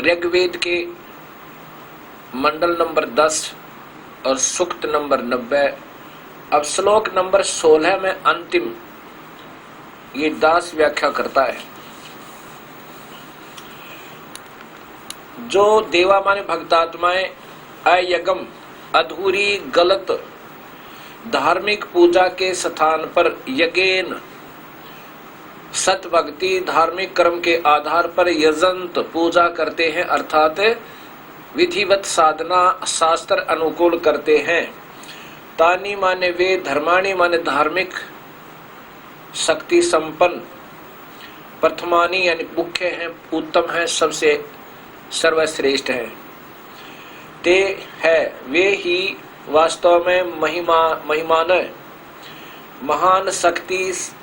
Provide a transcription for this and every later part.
ऋग्वेद के मंडल नंबर 10 और सूक्त नंबर 90। अब श्लोक नंबर 16 में अंतिम ये दास व्याख्या करता है। जो देवा माने भक्तात्माएं अयगम अधूरी गलत धार्मिक पूजा के स्थान पर यज्ञ सत भक्ति धार्मिक कर्म के आधार पर यजंत पूजा करते हैं, अर्थात विधिवत साधना शास्त्र अनुकूल करते हैं। तानी माने वे, धर्माणी माने धार्मिक शक्ति संपन्न, प्रथमानी यानी मुख्य हैं, उत्तम है, सबसे सर्वश्रेष्ठ है। ते है वे ही वास्तव में महिमान महान शक्ति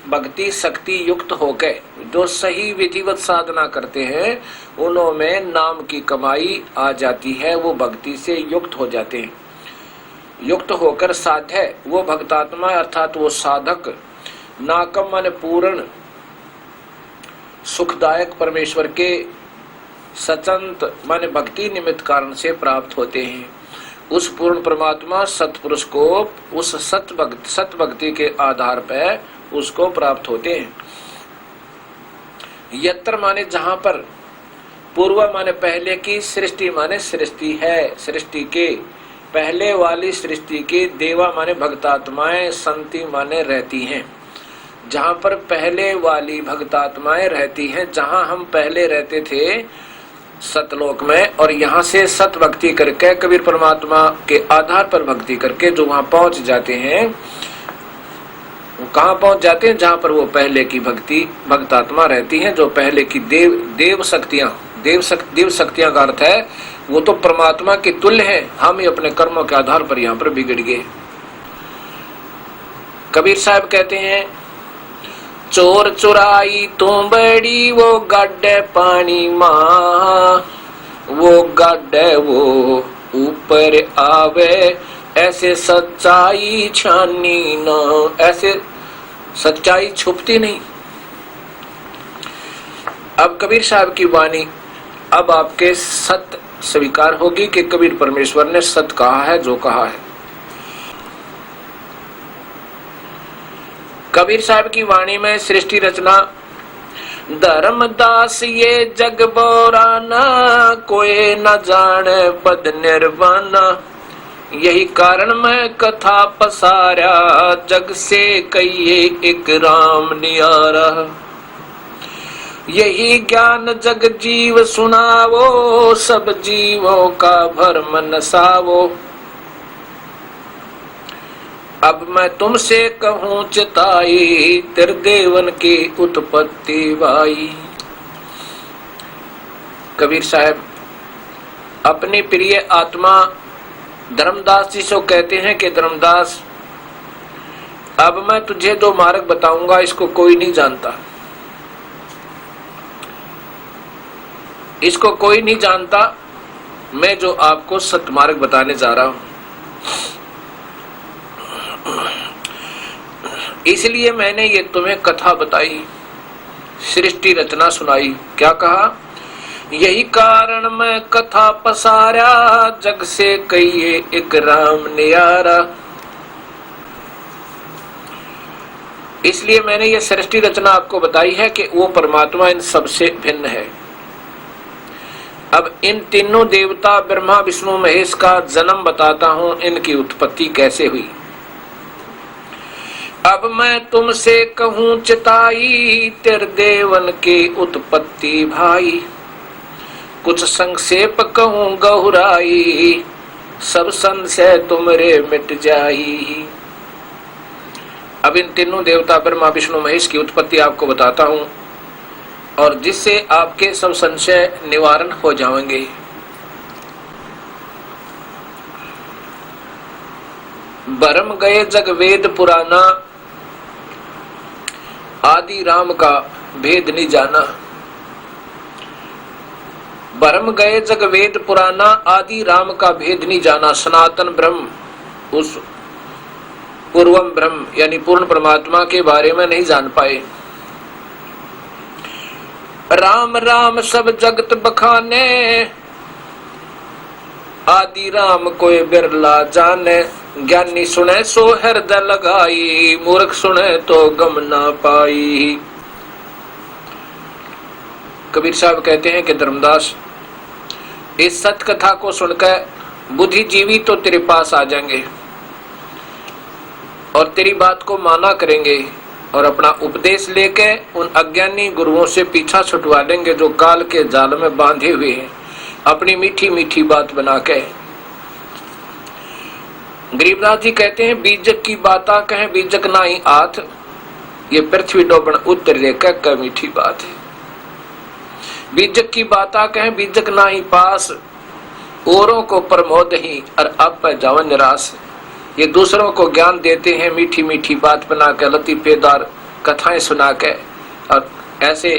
भक्ति शक्ति युक्त होकर जो सही विधिवत साधना करते हैं, उनमें नाम की कमाई आ जाती है, वो भक्ति से युक्त हो जाते हैं। युक्त होकर साध्य वो भक्तात्मा अर्थात वो साधक नाकम माने पूर्ण सुखदायक परमेश्वर के सचंत माने भक्ति निमित्त कारण से प्राप्त होते हैं। उस पूर्ण परमात्मा सतपुरुष को उस सत भक्ति के आधार पर उसको प्राप्त होते हैं। यत्र माने जहां पर, पूर्व माने पहले की, सृष्टि माने सृष्टि है, सृष्टि के पहले वाली सृष्टि के, देवा माने भक्तात्माएं, संति माने रहती हैं। जहां पर पहले वाली भक्तात्माएं रहती हैं, जहां हम पहले रहते थे सतलोक में, और यहाँ से सत भक्ति करके कबीर परमात्मा के आधार पर भक्ति करके जो वहां पहुंच जाते हैं, वो कहाँ पहुंच जाते हैं? जहां पर वो पहले की भक्तात्मा रहती हैं, जो पहले की देव शक्तियां का अर्थ है वो तो परमात्मा के तुल्य है। हम ही अपने कर्मों के आधार पर यहाँ पर बिगड़ गए। कबीर साहब कहते हैं, चोर चुराई तो बड़ी वो गड्ढे पानी माँ, वो गड्ढे वो ऊपर आवे, ऐसे सच्चाई छानी न, ऐसे सच्चाई छुपती नहीं। अब कबीर साहब की वाणी अब आपके सत्य स्वीकार होगी कि कबीर परमेश्वर ने सत्य कहा है जो कहा है। कबीर साहब की वाणी में सृष्टि रचना, धर्मदास ये जग बोराना, कोई न जाने पद निर्वाणा, यही कारण मैं कथा पसारा, जग से कहिए एक राम नियारा। यही ज्ञान जग जीव सुनावो, सब जीवों का भरम नसावो। अब मैं तुमसे कहूँ चिताई, त्रिदेवन की उत्पत्ति भाई। कबीर साहब अपनी प्रिय आत्मा धर्मदास जी से कहते हैं कि धर्मदास, अब मैं तुझे जो मार्ग बताऊंगा इसको कोई नहीं जानता, इसको कोई नहीं जानता। मैं जो आपको सत्य मार्ग बताने जा रहा हूं, इसलिए मैंने ये तुम्हें कथा बताई, सृष्टि रचना सुनाई। क्या कहा? यही कारण मैं कथा पसारा, जग से कहिए एक राम नियारा। इसलिए मैंने ये सृष्टि रचना आपको बताई है कि वो परमात्मा इन सबसे भिन्न है। अब इन तीनों देवता ब्रह्मा विष्णु महेश का जन्म बताता हूं, इनकी उत्पत्ति कैसे हुई। अब मैं तुमसे कहूँ चिताई, त्रिदेवन की उत्पत्ति भाई, कुछ संक्षेप कहूँ गहुराई, सब संशय तुमरे मिट जाई। अब इन तीनों देवता ब्रह्मा विष्णु महेश की उत्पत्ति आपको बताता हूं, और जिससे आपके सब संशय निवारण हो जाएंगे। भरम गए जग वेद पुराना, आदि राम का भेद नहीं जाना। भरम गए जग वेद पुराना, आदि राम का भेद नहीं जाना। सनातन ब्रह्म, उस पूर्वम ब्रह्म यानी पूर्ण परमात्मा के बारे में नहीं जान पाए। राम राम सब जगत बखाने, आदि राम कोई बिरला जाने। ज्ञानी सुने सो हृदय लगाई, मूर्ख सुने तो गम ना पाई। कबीर साहब कहते हैं कि धर्मदास, इस सत कथा को सुनकर बुद्धिजीवी तो तेरे पास आ जाएंगे और तेरी बात को माना करेंगे और अपना उपदेश लेके उन अज्ञानी गुरुओं से पीछा छुटवा लेंगे जो काल के जाल में बांधे हुए हैं अपनी मीठी मीठी बात बना के। गरीबनाथ जी कहते हैं, बीजक की बाता कहे बीजक नाई आथ, ये पृथ्वी डोबन उत्तर रेखा का मीठी बात है। बीजक की बाता कहे बीजक नाई पास, औरों को प्रमोद ही और आप पर जाओ निराश। ये दूसरों को ज्ञान देते हैं मीठी मीठी बात बना के, लतीफेदार कथाएं सुना के, और ऐसे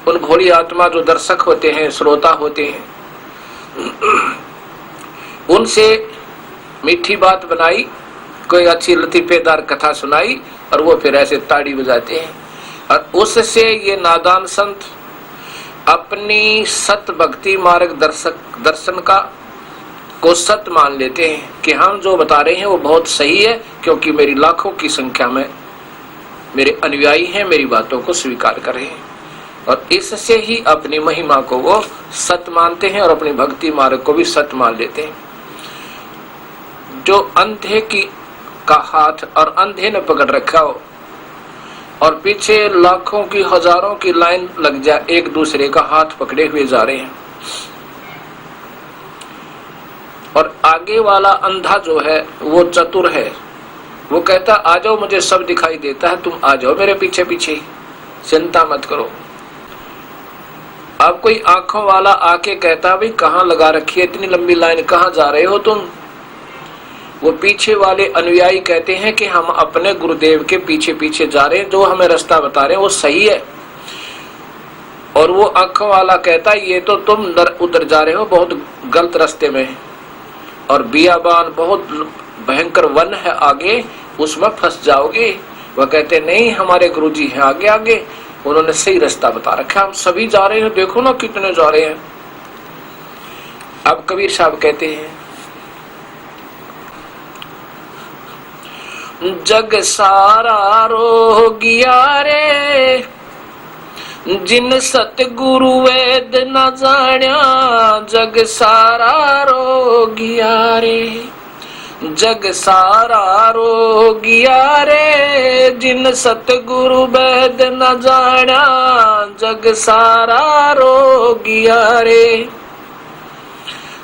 उन भोली आत्मा जो दर्शक होते हैं, श्रोता होते हैं, उनसे मीठी बात बनाई, कोई अच्छी लतीफेदार कथा सुनाई और वो फिर ऐसे ताड़ी बजाते हैं। और उससे ये नादान संत अपनी सत भक्ति मार्ग दर्शन का को सत मान लेते हैं कि हम जो बता रहे हैं वो बहुत सही है, क्योंकि मेरी लाखों की संख्या में मेरे अनुयायी हैं, मेरी बातों को स्वीकार कर रहे हैं, और इससे ही अपनी महिमा को वो सत मानते हैं और अपनी भक्ति मार्ग को भी सत मान लेते हैं। जो अंधे का हाथ और अंधे ने पकड़ रखा हो और पीछे लाखों की हजारों की लाइन लग जाए, एक दूसरे का हाथ पकड़े हुए जा रहे हैं, और आगे वाला अंधा जो है वो चतुर है, वो कहता आ जाओ, मुझे सब दिखाई देता है, तुम आ जाओ मेरे पीछे पीछे, चिंता मत करो। अब कोई आंखों वाला आके कहता भाई कहाँ लगा रखी है इतनी लंबी लाइन, कहाँ जा रहे हो तुम? वो पीछे वाले अनुयायी कहते हैं कि हम अपने गुरुदेव के पीछे पीछे जा रहे हैं, जो हमें रास्ता बता रहे हैं वो सही है। और वो आंखों वाला कहता है ये तो तुम उधर जा रहे हो, बहुत गलत रास्ते में, और बियाबान बहुत भयंकर वन है आगे, उसमें फंस जाओगे। वह कहते नहीं, हमारे गुरुजी हैं आगे आगे, उन्होंने सही रास्ता बता रखा, हम सभी जा रहे हैं, देखो ना कितने जा रहे हैं। अब कबीर साहब कहते हैं, जग सारा रोगिया रे, जिन सतगुरु वेद न जाण्या, जग सारा रोगिया रे, जग सारा रोगिया रे, जिन सतगुरु वेद न जाण्या, जग सारा रोगिया रे।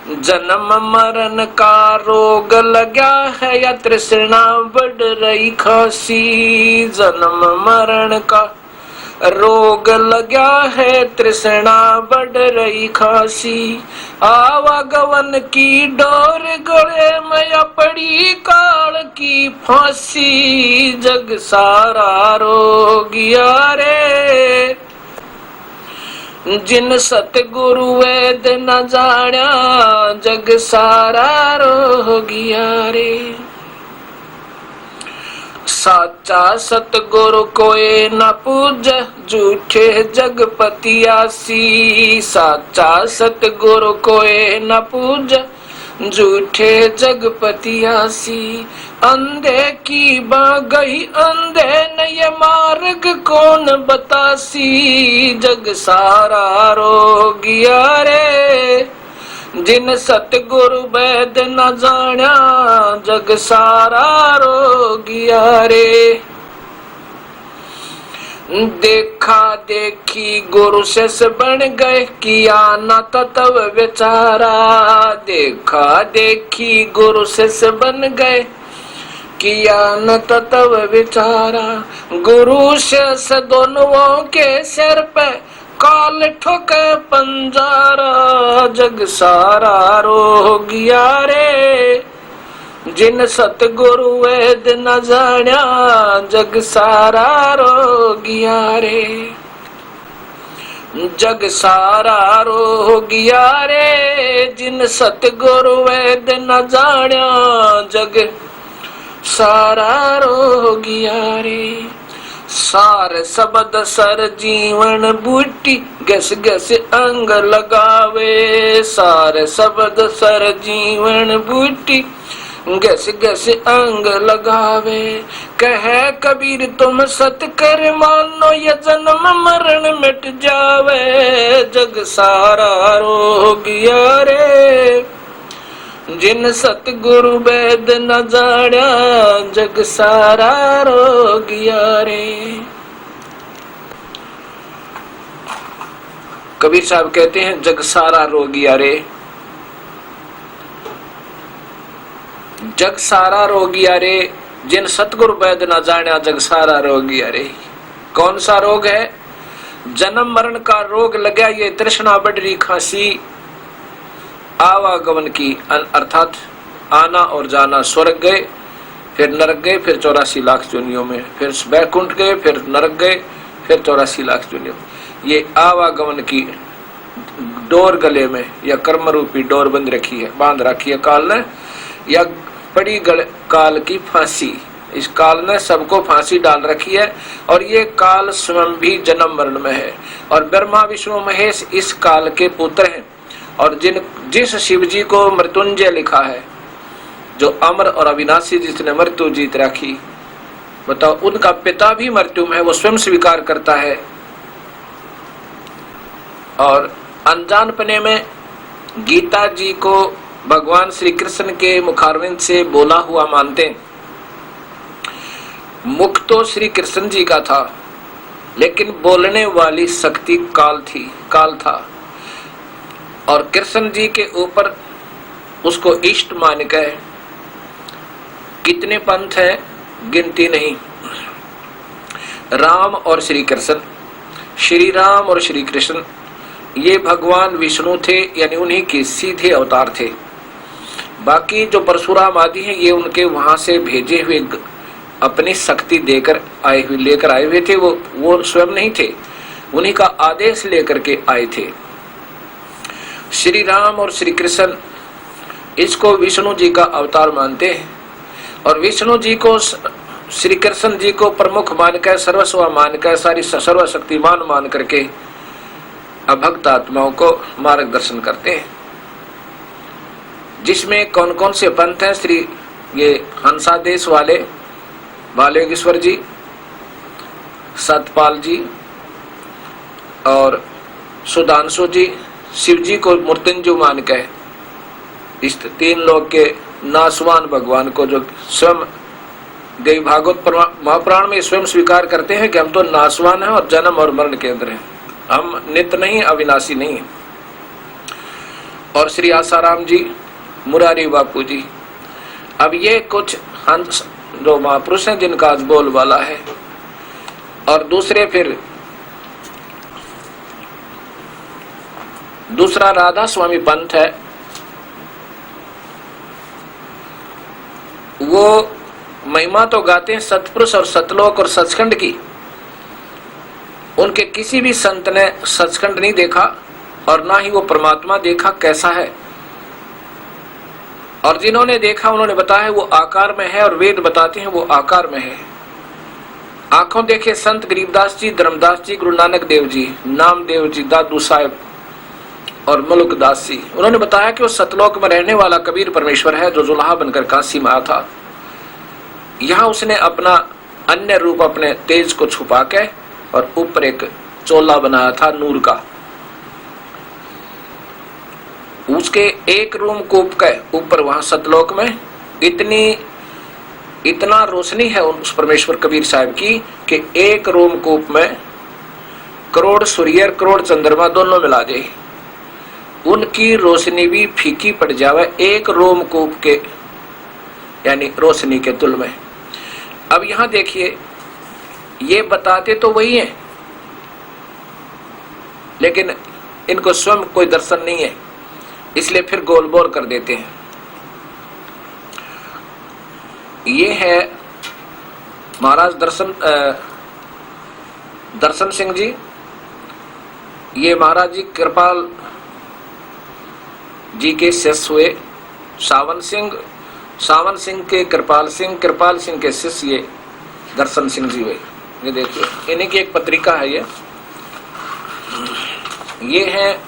जन्म मरण का रोग लगा है या तृष्णा बढ़ रही खासी, जन्म मरण का रोग लगा है तृष्णा बढ़ रही खासी, आवागमन की डोर गले में पड़ी काल की फांसी, जग सारा रोगिया रे, जिन सतगुरु वेद न जाण्या, जग सारा रोगिया रे। साचा सतगुरु कोई न पूज, झूठे जगपतियासी, साचा सतगुरु कोई न पूज, झूठे जगपतियासी। अंधे की बागई अंधे न ये मार्ग कौन बतासी, जग सारा रोगिया रे, जिन सतगुरु वेद न जाण्या, जग सारा रोगिया रे। देखा देखी गुरु शिष बन गए, किया न तत्व विचारा, देखा देखी गुरु शिष बन गए, किया न तत्व विचारा। गुरु शिष दोनों के सिर पे काल ठोके पंजारा, जग सारा रोगिया रे, जिन सतगुरु वेद न जाण्या, जग सारा रोगिया रे, जग सारा रोगिया रे, जिन सतगुरु वेद न जाण्या, जग सारा रोगिया रे। सार शब्द सर जीवन बूटी गस गस अंग लगावे। सार शब्द सर जीवन बूटी गस गस अंग लगावे। कहे कबीर तुम सत कर मानो ये जन्म मरण मिट जावे। जग सारा रोगिया रे जिन सतगुरु वेद न जाड़ा। जग सारा रोगिया रे। कबीर साहब कहते हैं जग सारा रोगिया रे। जग सारा रोगिया रे जिन सतगुरु वेद न जाड़ा। जग सारा रोगिया रे। कौन सा रोग है? जन्म मरण का रोग लगा ये तृष्णा बढ़ रही खांसी आवागमन की, अर्थात आना और जाना। स्वर्ग गए फिर नरक गए फिर 84 लाख योनियों में, फिर बैकुंठ गए फिर नरक गए फिर 84 लाख योनियों। ये आवागमन की डोर गले में या कर्म रूपी डोर बंद रखी है, बांध रखी है काल ने, या पड़ी काल की फांसी। इस काल ने सबको फांसी डाल रखी है और ये काल स्वयं भी जन्म मरण में है। और ब्रह्मा विष्णु महेश इस काल के पुत्र हैं। और जिस शिव जी को मृत्युंजय लिखा है, जो अमर और अविनाशी, जिसने मृत्यु जीत रखी, बताओ उनका पिता भी मृत्यु में है, वो स्वयं स्वीकार करता है। और अनजानपने में गीता जी को भगवान श्री कृष्ण के मुखारविंद से बोला हुआ मानते। मुख तो श्री कृष्ण जी का था, लेकिन बोलने वाली शक्ति काल था। और कृष्ण जी के ऊपर उसको इष्ट मान के कितने पंथ है गिनती नहीं। राम और श्री कृष्ण, श्री राम और श्री कृष्ण ये भगवान विष्णु थे, यानी उन्हीं के सीधे अवतार थे। बाकी जो परशुराम आदि हैं ये उनके वहां से भेजे हुए अपनी शक्ति देकर लेकर आए हुए थे। वो स्वयं नहीं थे, उन्हीं का आदेश लेकर के आए थे। श्री राम और श्री कृष्ण इसको विष्णु जी का अवतार मानते हैं। और विष्णु जी को श्री कृष्ण जी को प्रमुख मानकर, सर्वस्व मानकर, सारी सर्वशक्तिमान मान करके अभक्त आत्माओं को मार्गदर्शन करते हैं। जिसमें कौन कौन से पंथ हैं? श्री ये हंसादेश वाले बालेश्वर जी, सतपाल जी और सुधांशु जी, शिव जी को मृत्युंजय मान के इस 3 लोक के नासवान भगवान को, जो स्वयं देवी भागवत महापुराण में स्वयं स्वीकार करते हैं कि हम तो नासवान हैं और जन्म और मरण के अंदर हैं, हम नित्य नहीं, अविनाशी नहीं है। और श्री आसाराम जी, मुरारी बापू जी। अब ये कुछ हंस जो महापुरुष हैं जिनका आज बोल वाला है। और दूसरा राधा स्वामी पंथ है। वो महिमा तो गाते हैं सतपुरुष और सतलोक और सचखंड की। उनके किसी भी संत ने सचखंड नहीं देखा और ना ही वो परमात्मा देखा कैसा है। और जिन्होंने देखा उन्होंने बताया वो आकार में है, और वेद बताते हैं वो आकार में है। आंखों देखे संत गरीबदास जी, धर्मदास जी, गुरु नानक देव जी, नामदेव जी, दादू साहेब और मलुक दास जी, उन्होंने बताया कि वो सतलोक में रहने वाला कबीर परमेश्वर है, जो जुलाहा बनकर काशी में आया था। यहाँ उसने अपना अन्य रूप, अपने तेज को छुपा के और ऊपर एक चोला बनाया था नूर का। उसके एक रूम कूप के ऊपर वहां सतलोक में इतना रोशनी है उस परमेश्वर कबीर साहब की कि एक रूम कूप में करोड़ सूर्य करोड़ चंद्रमा दोनों मिला दे, उनकी रोशनी भी फीकी पड़ जावे एक रोम कूप के यानी रोशनी के तुल में। अब यहां देखिए, ये बताते तो वही हैं, लेकिन इनको स्वयं कोई दर्शन नहीं है, इसलिए फिर गोल बोल कर देते हैं। ये है महाराज दर्शन सिंह जी। ये महाराज जी कृपाल जी के शिष्य हुए। सावन सिंह के कृपाल सिंह के शिष्य ये दर्शन सिंह जी हुए। ये देखिए, इन्हीं की एक पत्रिका है ये है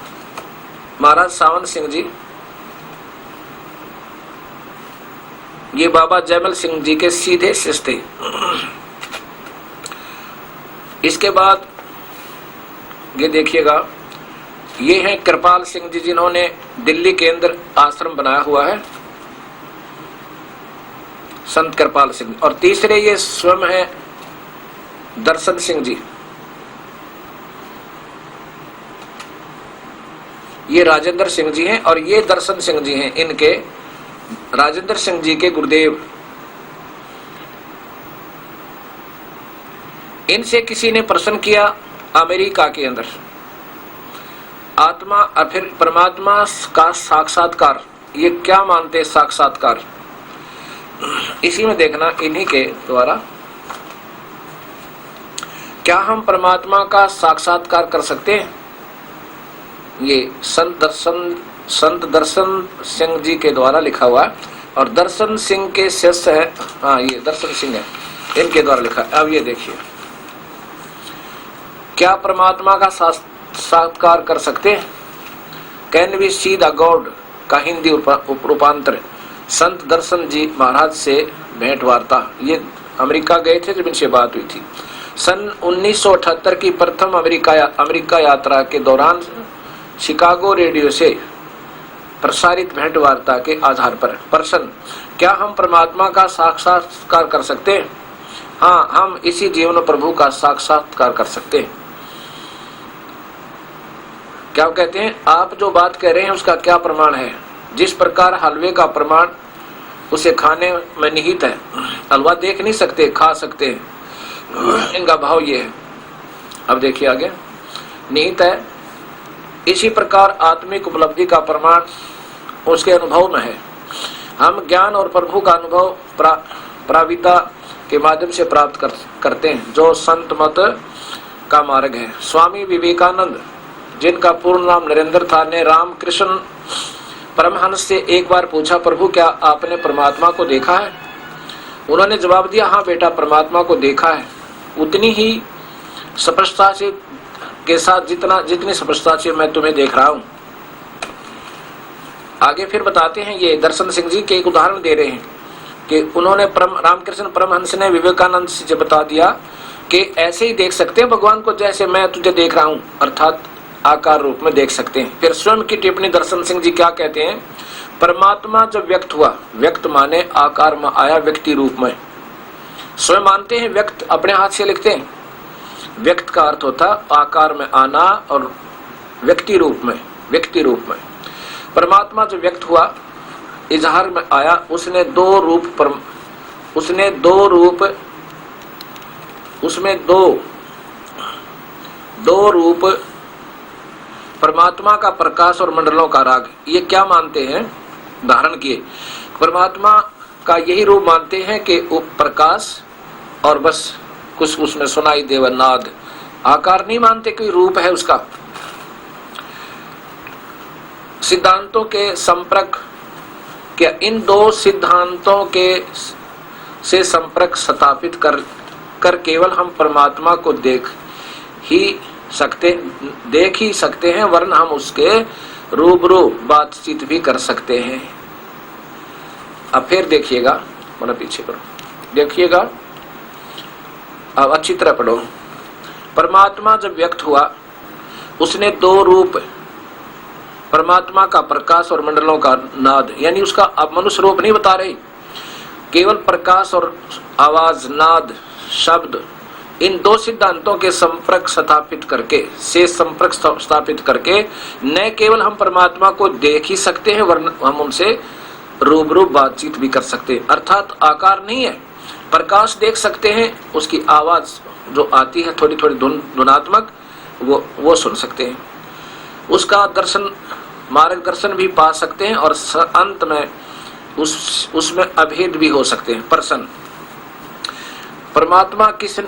महाराज सावन सिंह जी, ये बाबा जयमल सिंह जी के सीधे शिष्य थे। इसके बाद ये देखिएगा, ये हैं कृपाल सिंह जी, जिन्होंने दिल्ली के अंदर आश्रम बनाया हुआ है, संत कृपाल सिंह। और तीसरे ये स्वयं है दर्शन सिंह जी, ये राजेंद्र सिंह जी हैं और ये दर्शन सिंह जी हैं, इनके राजेंद्र सिंह जी के गुरुदेव। इनसे किसी ने प्रश्न किया अमेरिका के अंदर, आत्मा और फिर परमात्मा का साक्षात्कार, ये क्या मानते हैं साक्षात्कार? इसी में देखना इन्हीं के द्वारा, क्या हम परमात्मा का साक्षात्कार कर सकते हैं? ये संत दर्शन सिंह जी के द्वारा लिखा हुआ है और दर्शन सिंह के शिष्य है, हाँ ये दर्शन सिंह है, इनके द्वारा लिखा है। अब ये देखिए, क्या परमात्मा का साक्षात्कार कर सकते हैं? Can we see the god का हिंदी रूपांतर, संत दर्शन जी महाराज से भेंट वार्ता। ये अमेरिका गए थे जब इनसे बात हुई थी। सन 1978 की प्रथम अमेरिका यात्रा के दौरान शिकागो रेडियो से प्रसारित भेंट वार्ता के आधार पर प्रश्न, क्या हम परमात्मा का साक्षात्कार कर सकते हैं? हाँ, हम इसी जीवन प्रभु का साक्षात्कार कर सकते हैं। क्या कहते हैं? आप जो बात कह रहे हैं उसका क्या प्रमाण है? जिस प्रकार हलवे का प्रमाण उसे खाने में निहित है, हलवा देख नहीं सकते, खा सकते हैं, इनका भाव ये है। अब देखिए आगे, निहित है, इसी प्रकार आत्मिक उपलब्धि का प्रमाण उसके अनुभव में है। हम ज्ञान और प्रभु का अनुभव प्राविता के माध्यम से प्राप्त करते हैं, जो संत मत का मार्ग है। स्वामी विवेकानंद, जिनका पूर्ण नाम नरेंद्र था, ने रामकृष्ण परमहंस से एक बार पूछा, प्रभु क्या आपने परमात्मा को देखा है? उन्होंने जवाब दिया, हाँ बेटा, परमात्मा को देखा है, उतनी ही स्पष्टता से के साथ जितनी स्पष्टता से मैं तुम्हें देख रहा हूं। आगे फिर बताते हैं, ये दर्शन सिंह जी के एक उदाहरण दे रहे हैं कि उन्होंने रामकृष्ण परमहंस ने विवेकानंद से बता दिया कि ऐसे ही देख सकते हैं भगवान को जैसे मैं तुझे देख रहा हूं, अर्थात आकार रूप में देख सकते हैं। फिर स्वयं की टिप्पणी दर्शन सिंह जी क्या कहते हैं? परमात्मा जब व्यक्त हुआ, व्यक्त माने आकार में आया, व्यक्ति रूप में। स्वयं मानते हैं, व्यक्त अपने हाथ से लिखते हैं। व्यक्त का अर्थ होता आकार में आना और व्यक्ति रूप में, व्यक्ति रूप में। परमात्मा जब व्यक्त हुआ, इजहार में आया, उसने दो रूप परमात्मा का प्रकाश और मंडलों का राग, ये क्या मानते हैं? धारण किए। परमात्मा का यही रूप मानते हैं कि वो प्रकाश और बस कुछ उसमें सुनाई देव नाद, आकार नहीं मानते, कोई रूप है उसका। सिद्धांतों के संपर्क, क्या इन दो सिद्धांतों के से संपर्क स्थापित कर केवल हम परमात्मा को देख ही सकते हैं, वरना हम उसके रूबरू बातचीत भी कर सकते हैं। अब फिर देखिएगा, मतलब पीछे करो, देखिएगा, अब अच्छी तरह पढ़ो। परमात्मा जब व्यक्त हुआ, उसने दो रूप, परमात्मा का प्रकाश और मंडलों का नाद, यानी उसका अब मनुष्य रूप नहीं बता रहे, केवल प्रकाश और आवाज, नाद, शब्द, इन दो सिद्धांतों के संपर्क स्थापित करके न केवल हम परमात्मा को देख ही सकते हैं, वरना हम उनसे रूबरू बातचीत भी कर सकते हैं। अर्थात आकार नहीं है, प्रकाश देख सकते हैं, उसकी आवाज जो आती है थोड़ी थोड़ी ध्वनात्मक, वो सुन सकते हैं, उसका दर्शन, मार्गदर्शन भी पा सकते हैं, और अंत में उसमें अभेद भी हो सकते हैं। प्रश्न, परमात्मा किस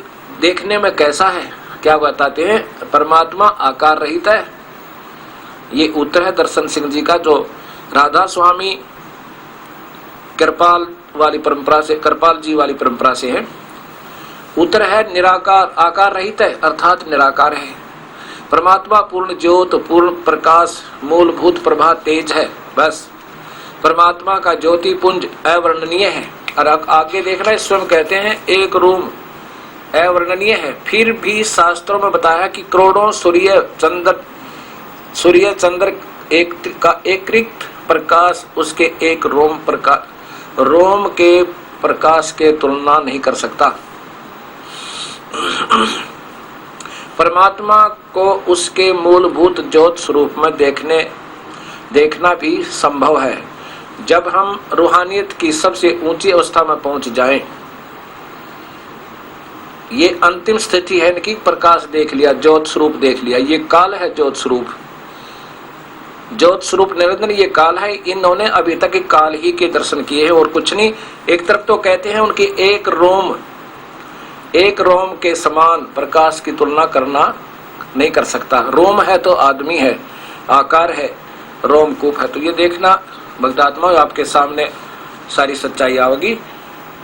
देखने में कैसा है? क्या बताते हैं? परमात्मा आकार रहित है। ये उत्तर है दर्शन सिंह जी का, जो राधा स्वामी कृपाल जी वाली परंपरा से है। उत्तर है निराकार, आकार रहित है अर्थात निराकार है। परमात्मा पूर्ण ज्योत, पूर्ण प्रकाश, मूलभूत प्रभा, तेज है। बस परमात्मा का ज्योति पुंज अवर्णनीय है। और आगे देखना, स्वयं कहते हैं एक रूम अवर्णनीय है। फिर भी शास्त्रों में बताया कि करोड़ों सूर्य चंद्र का एकीकृत प्रकाश उसके एक रोम के प्रकाश के तुलना नहीं कर सकता। परमात्मा को उसके मूलभूत ज्योत स्वरूप में देखना भी संभव है। जब हम रूहानियत की सबसे ऊंची अवस्था में पहुंच जाएं, ये अंतिम स्थिति है कि प्रकाश देख लिया, ज्योत स्वरूप देख लिया। ये काल है ज्योत स्वरूप, ज्योत स्वरूप निरंजन ये काल है। इन्होंने अभी तक एक काल ही के दर्शन किए हैं और कुछ नहीं। एक तरफ तो कहते हैं उनकी एक रोम के समान प्रकाश की तुलना करना नहीं कर सकता। रोम है तो आदमी है, आकार है, रोमकूप है। तो ये देखना भक्तात्मा, आपके सामने सारी सच्चाई आएगी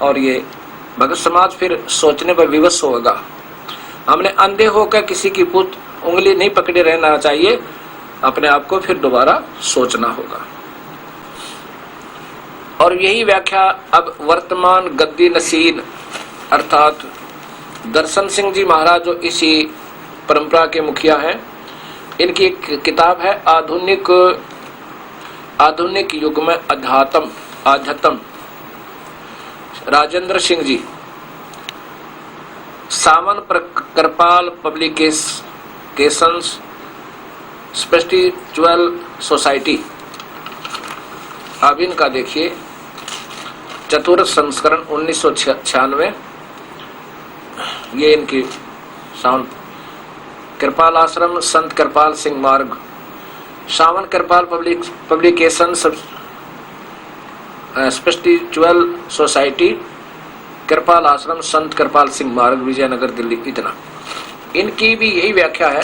और ये भगत समाज फिर सोचने पर विवश होगा। हमने अंधे होकर किसी की उंगली नहीं पकड़े रहना चाहिए, अपने आप को फिर दोबारा सोचना होगा। और यही व्याख्या अब वर्तमान गद्दी नसीन अर्थात दर्शन सिंह जी महाराज, जो इसी परंपरा के मुखिया हैं, इनकी एक किताब है आधुनिक युग में आध्यात्म, राजेंद्र सिंह जी, सावन कृपाल पब्लिकेशंस, स्पिरिचुअल सोसाइटी। अब इनका देखिए चतुर्थ संस्करण 1996, ये इनकी सावन कृपाल आश्रम, संत कृपाल सिंह मार्ग, सावन कृपाल पब्लिकेशन, स्पिरिचुअल सोसाइटी, कृपाल आश्रम, संत कृपाल सिंह मार्ग, विजयनगर, दिल्ली। इतना इनकी भी यही व्याख्या है।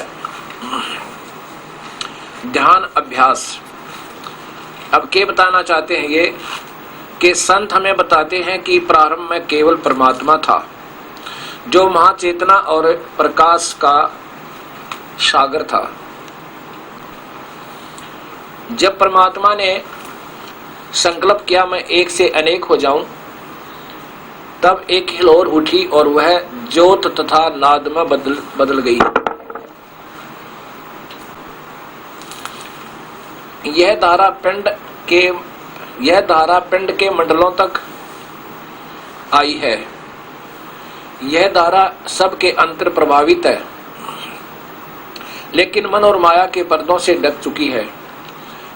ध्यान अभ्यास। अब क्या बताना चाहते हैं ये कि संत हमें बताते हैं कि प्रारंभ में केवल परमात्मा था, जो महाचेतना और प्रकाश का सागर था। जब परमात्मा ने संकल्प किया मैं एक से अनेक हो जाऊं, तब एक हिलोर उठी और वह ज्योत तथा नाद में बदल गई। यह धारा पिंड के मंडलों तक आई है। यह धारा सबके अंतर प्रभावित है, लेकिन मन और माया के पर्दों से ढक चुकी है।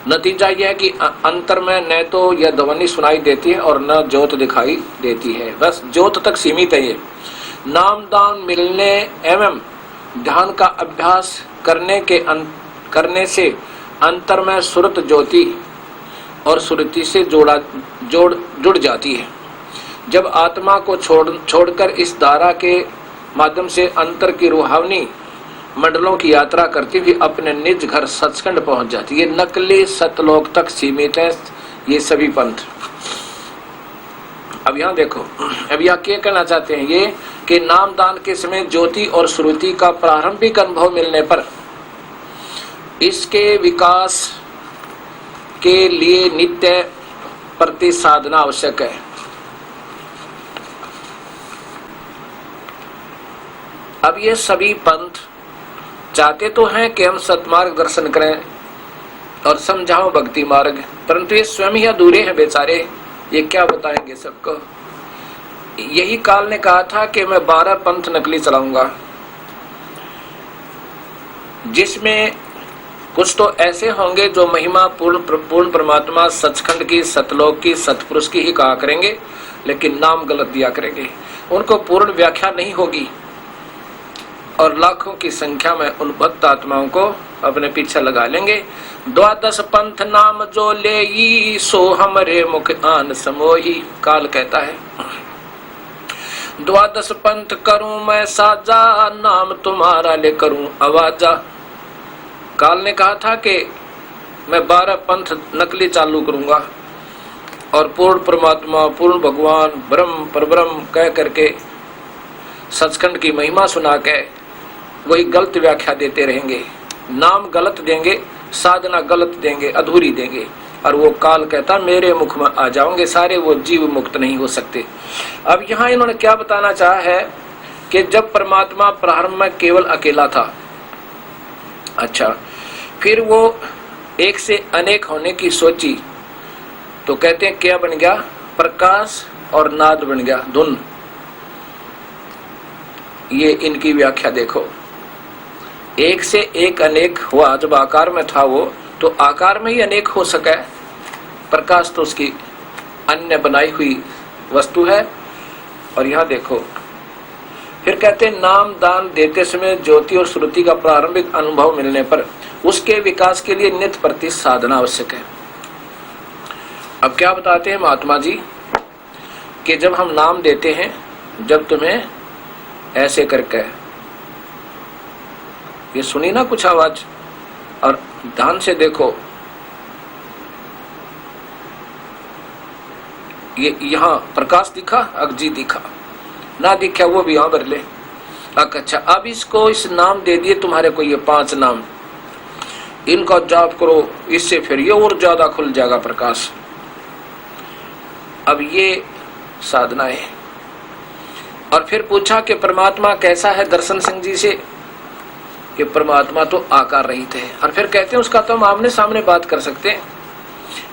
नतीजा यह है कि अंतर में न तो यह ध्वनि सुनाई देती है और न ज्योत दिखाई देती है। बस ज्योत तक सीमित है ये। नाम दान मिलने एवं ध्यान का अभ्यास करने से अंतर में सुरत ज्योति और सुरति से जुड़ जाती है। जब आत्मा को छोड़कर इस धारा के माध्यम से अंतर की रूहानी मंडलों की यात्रा करती हुई अपने निज घर सचखंड पहुंच जाती है। ये नकली सतलोक तक सीमित है ये सभी पंथ। अब यहाँ देखो, अब यहाँ क्या कहना चाहते हैं ये कि नाम दान के समय ज्योति और श्रुति का प्रारंभिक अनुभव मिलने पर इसके विकास के लिए नित्य प्रति साधना आवश्यक है। अब ये सभी पंथ चाहते तो हैं कि हम सतमार्ग दर्शन करें और समझाओ भक्ति मार्ग, परंतु ये स्वयं ही अधूरे हैं बेचारे। ये क्या बताएंगे सबको। यही काल ने कहा था कि मैं 12 पंथ नकली चलाऊंगा, जिसमें कुछ तो ऐसे होंगे जो महिमा पूर्ण परमात्मा सचखंड की, सतलोक की, सतपुरुष की ही कहा करेंगे, लेकिन नाम गलत दिया करेंगे। उनको पूर्ण व्याख्या नहीं होगी और लाखों की संख्या में उन भक्त आत्माओं को अपने पीछे लगा लेंगे। 12 पंथ नाम जो ले सो हमरे मुख आन समोही, काल कहता है। 12 पंथ करूं मैं साजा, नाम तुम्हारा ले करूं आवाजा। काल ने कहा था कि मैं 12 पंथ नकली चालू करूंगा और पूर्ण परमात्मा, पूर्ण भगवान, ब्रह्म परब्रह्म कह करके सचखंड की महिमा सुना के वही गलत व्याख्या देते रहेंगे, नाम गलत देंगे, साधना गलत देंगे, अधूरी देंगे, और वो काल कहता मेरे मुख में आ जाओगे सारे, वो जीव मुक्त नहीं हो सकते। अब यहाँ इन्होंने क्या बताना चाहा है कि जब परमात्मा प्रारंभ में केवल अकेला था, अच्छा, फिर वो एक से अनेक होने की सोची तो कहते हैं क्या बन गया, प्रकाश और नाद बन गया, धुन। ये इनकी व्याख्या देखो, एक से एक अनेक हुआ, जब आकार में था वो तो आकार में ही अनेक हो सका, प्रकाश तो उसकी अन्य बनाई हुई वस्तु है। और यहां देखो फिर कहते हैं नाम दान देते समय ज्योति और श्रुति का प्रारंभिक अनुभव मिलने पर उसके विकास के लिए नित्य प्रति साधना आवश्यक है। अब क्या बताते हैं महात्मा जी कि जब हम नाम देते हैं, जब तुम्हें ऐसे करके, ये सुनी ना कुछ आवाज, और ध्यान से देखो, ये यहाँ प्रकाश दिखा, अगजी दिखा, ना दिखा वो भी यहाँ भर ले। अच्छा, अब इसको इस नाम दे दिए तुम्हारे को, ये 5 नाम, इनका जाप करो, इससे फिर ये और ज्यादा खुल जाएगा प्रकाश। अब ये साधना है। और फिर पूछा कि परमात्मा कैसा है दर्शन सिंह जी से, कि परमात्मा तो आकार रहित है। और फिर कहते हैं उसका तो हम आमने सामने बात कर सकते हैं,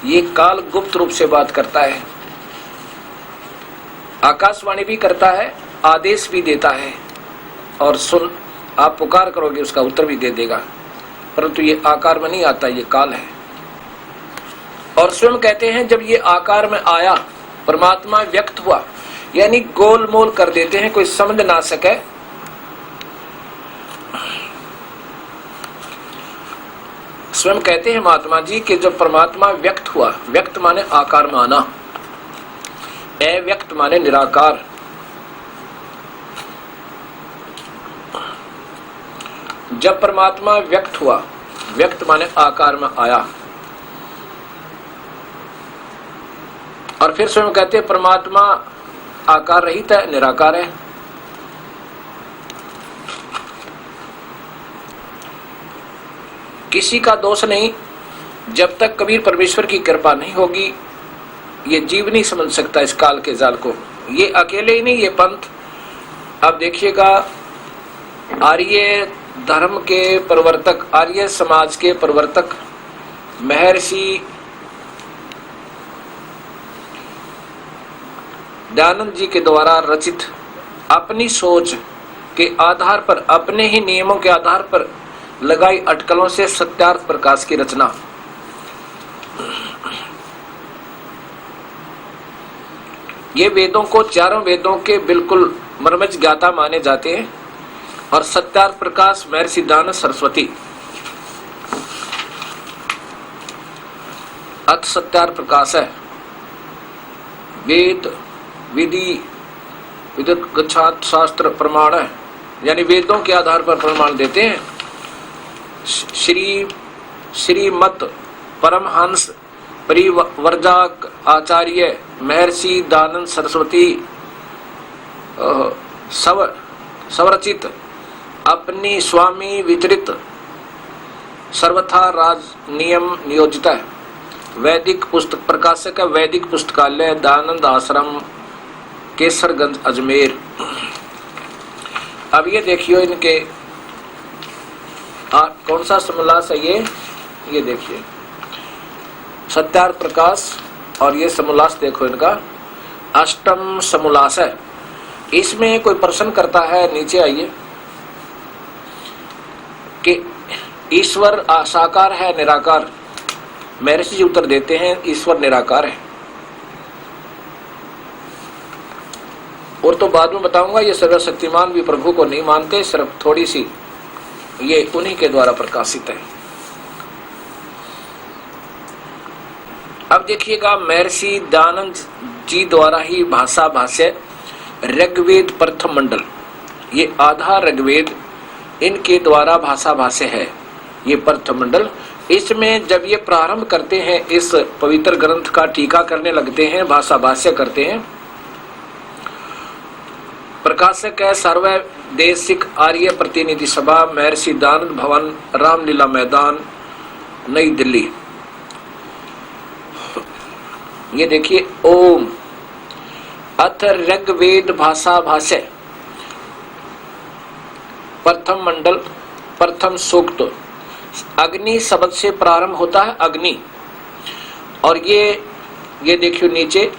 ये काल गुप्त रूप से बात करता है, आकाशवाणी भी करता है, आदेश भी देता है, और सुन आप पुकार करोगे उसका उत्तर भी दे देगा, परंतु ये आकार में नहीं आता, ये काल है। और स्वयं कहते हैं जब ये आकार में आया, परमात्मा व्यक्त हुआ, यानी गोलमोल कर देते हैं, कोई समझ ना सके। स्वयं कहते हैं महात्मा जी कि जब परमात्मा व्यक्त हुआ, व्यक्त माने आकार में आना, अव्यक्त माने निराकार, जब परमात्मा व्यक्त हुआ, व्यक्त माने आकार में आया, और फिर स्वयं कहते हैं परमात्मा आकार रहित है, निराकार है। किसी का दोष नहीं, जब तक कबीर परमेश्वर की कृपा नहीं होगी ये जीव नहीं समझ सकता इस काल के जाल को। ये अकेले ही नहीं, ये पंथ, अब देखिएगा, आर्य धर्म के प्रवर्तक, आर्य समाज के प्रवर्तक महर्षि दयानंद जी के द्वारा रचित, अपनी सोच के आधार पर, अपने ही नियमों के आधार पर लगाई अटकलों से सत्यार्थ प्रकाश की रचना। ये वेदों को, चारों वेदों के बिल्कुल मर्मज्ञ ज्ञाता माने जाते हैं। और सत्यार्थ प्रकाश महर्षि दयानंद सरस्वती, अथ सत्यार्थ प्रकाश है, वेद विधि विदगच्छात शास्त्र प्रमाण है, यानी वेदों के आधार पर प्रमाण देते हैं। श्रीमत परमहंस परिवर्जाक आचार्य महर्षि दयानंद सरस्वती स्वरचित अपनी स्वामी वितरित सर्वथा राज नियम नियोजित है, वैदिक पुस्तक प्रकाशक है, वैदिक पुस्तकालय दयानंद आश्रम केसरगंज अजमेर। अब ये देखियो इनके कौन सा समोल्लास है, ये देखिए सत्यार्थ प्रकाश, और ये समोल्लास देखो इनका अष्टम समोल्लास है। इसमें कोई प्रश्न करता है, नीचे आइए, कि ईश्वर साकार है निराकार, महर्षि जी उत्तर देते हैं ईश्वर निराकार है। और तो बाद में बताऊंगा, ये सर्वशक्तिमान भी प्रभु को नहीं मानते, सिर्फ थोड़ी सी ये उन्हीं के द्वारा प्रकाशित है। अब देखिएगा, महर्षि दयानंद जी द्वारा ही भाषा भाष्य ऋग्वेद प्रथम मंडल, ये आधा ऋग्वेद इनके द्वारा भाषा भाष्य है, ये प्रथम मंडल। इसमें जब ये प्रारंभ करते हैं, इस पवित्र ग्रंथ का टीका करने लगते हैं, भाषा भाष्य करते हैं, प्रकाशक है सर्वदेशिक आर्य प्रतिनिधि सभा, महर्षि दयानंद भवन, रामलीला मैदान, नई दिल्ली। ये देखिए ओम अथ ऋग्वेद भाषा भाष्य, प्रथम मंडल, प्रथम सूक्त। अग्नि शब्द से प्रारंभ होता है, अग्नि। और ये देखियो नीचे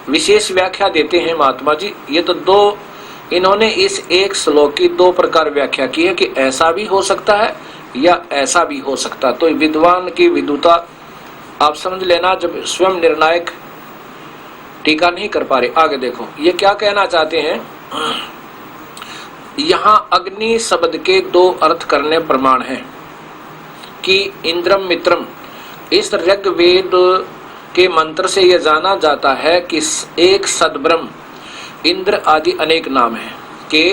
विशेष व्याख्या देते हैं महात्मा जी। ये तो दो, इन्होंने इस एक श्लोक की दो प्रकार व्याख्या की है कि ऐसा भी हो सकता है या ऐसा भी हो सकता है। तो विद्वान की विद्वता आप समझ लेना जब स्वयं निर्णायक टीका नहीं कर पा रहे। आगे देखो ये क्या कहना चाहते हैं। यहाँ अग्नि शब्द के दो अर्थ करने प्रमाण हैं कि इंद्रम मित्रम। इस ऋग्वेद के मंत्र से यह जाना जाता है कि एक सद्ब्रह्म, इंद्र आदि अनेक नाम है, के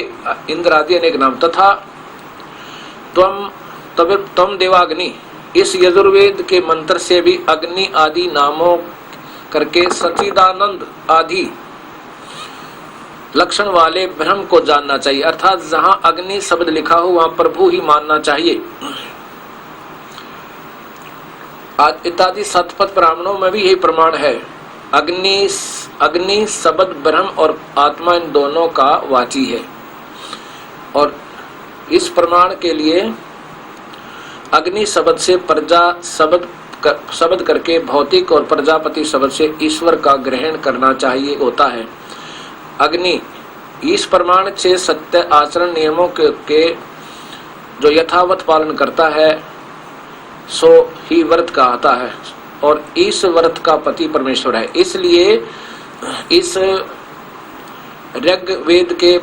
इंद्र आदि अनेक नाम, तथा त्वम देवाग्नि। इस यजुर्वेद के मंत्र से भी अग्नि आदि नामों करके सच्चिदानंद आदि लक्षण वाले ब्रह्म को जानना चाहिए। अर्थात जहां अग्नि शब्द लिखा हो वहां प्रभु ही मानना चाहिए। इत्यादि सतपथ ब्राह्मणों में भी यही प्रमाण है। अग्नि शब्द ब्रह्म और आत्मा इन दोनों का वाची है। और इस प्रमाण के लिए अग्नि शब्द से प्रजा शब्द करके भौतिक और प्रजापति शब्द से ईश्वर का ग्रहण करना चाहिए होता है। अग्नि इस प्रमाण से सत्य आचरण नियमों के जो यथावत पालन करता है सो ही व्रत कहता है, और इस व्रत का पति परमेश्वर है। इसलिए इस ऋग्वेद के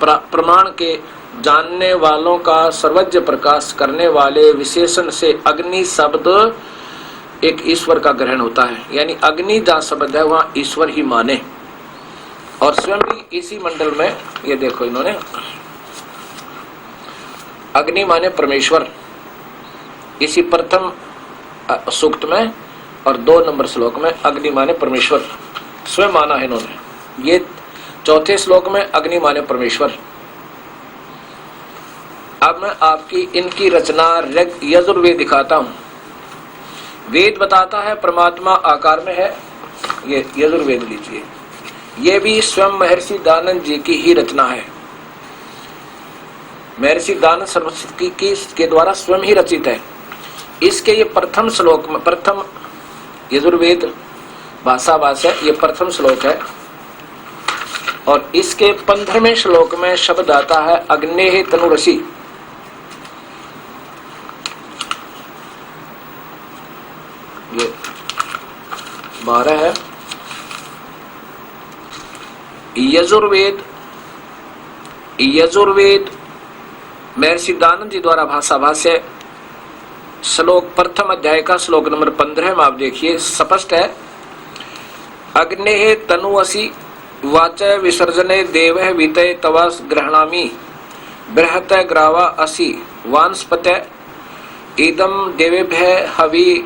प्रमाण के जानने वालों का सर्वज्ञ प्रकाश करने वाले विशेषण से अग्नि शब्द एक ईश्वर का ग्रहण होता है। यानी अग्नि जहाँ शब्द है वहाँ ईश्वर ही माने। और स्वयं भी इसी मंडल में ये देखो इन्होंने अग्नि माने परमेश्वर, इसी प्रथम सूक्त में और 2 नंबर श्लोक में अग्नि माने परमेश्वर स्वयं माना है इन्होंने। ये चौथे श्लोक में अग्नि माने परमेश्वर। अब मैं आपकी इनकी रचना यजुर्वेद दिखाता हूं। वेद बताता है परमात्मा आकार में है। ये यजुर्वेद लीजिए, ये भी स्वयं महर्षि दयानंद जी की ही रचना है। महर्षि दयानंद सरस्वती के द्वारा स्वयं ही रचित है। इसके ये प्रथम श्लोक में, प्रथम यजुर्वेद भाषा भाष्य, ये प्रथम श्लोक है। और इसके 15वें श्लोक में शब्द आता है अग्नेः तनुरसि। ये 12 है। यजुर्वेद महर्षि दयानंद जी द्वारा भाषा भाष्य श्लोक प्रथम अध्याय का श्लोक नंबर 15 में आप देखिए स्पष्ट है। अग्नेः तनुअसि वाच विसर्जने देवः वीतये तवा गृह्णामि बृहत ग्रावा असि वांस्पते इदं देवेभ्यः हवि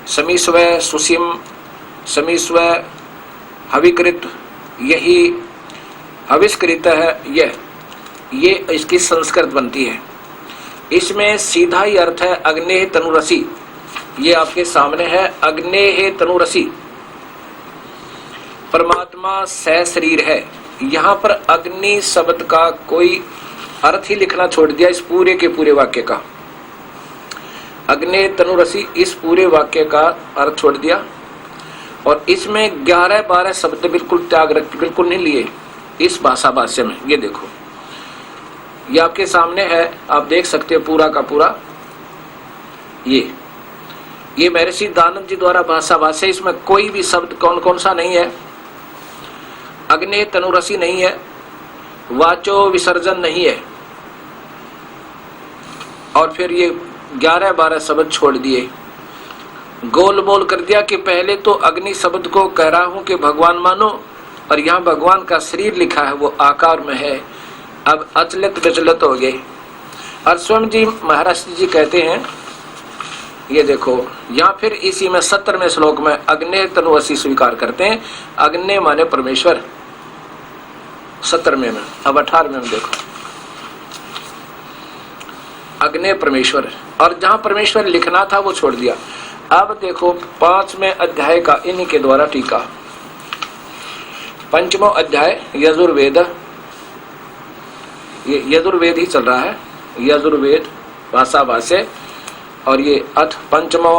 समीस्व सुसीम समीस्व हविकृत। यही हविष्कृत है। ये इसकी संस्कृत बनती है। इसमें सीधा ही अर्थ है अग्नेः तनुरसि। ये आपके सामने है अग्नेः तनुरसि। परमात्मा सशरीर है। यहाँ पर अग्नि शब्द का कोई अर्थ ही लिखना छोड़ दिया इस पूरे के पूरे वाक्य का। अग्नेः तनुरसि इस पूरे वाक्य का अर्थ छोड़ दिया और इसमें 11-12 शब्द बिल्कुल त्याग रख, बिल्कुल नहीं लिए इस भाषा भाष्य में। ये देखो, ये आपके सामने है, आप देख सकते हो पूरा का पूरा। ये महर्षि दयानंद जी द्वारा भाषा भाष्य, इसमें कोई भी शब्द कौन सा नहीं है। अग्नेः तनुरसि नहीं है, वाचो विसर्जन नहीं है, और फिर ये 11-12 शब्द छोड़ दिए, गोल बोल कर दिया कि पहले तो अग्नि शब्द को कह रहा हूं कि भगवान मानो, और यहाँ भगवान का शरीर लिखा है वो आकार में है। अब अचलित विचलित हो गए। और स्वयं जी महाराज जी कहते हैं, ये देखो यहाँ फिर इसी में 17वें श्लोक में अग्नेः तनुअसि स्वीकार करते हैं। अग्नि माने परमेश्वर। 17वें में। अब 18वें में देखो, अग्नि परमेश्वर, और जहां परमेश्वर लिखना था वो छोड़ दिया। अब देखो 5वें अध्याय का इन्हीं के द्वारा टीका, 5वां अध्याय यजुर्वेद, ये यजुर्वेद ही चल रहा है, यजुर्वेद भाषा भाष्य, और ये अथ 5वां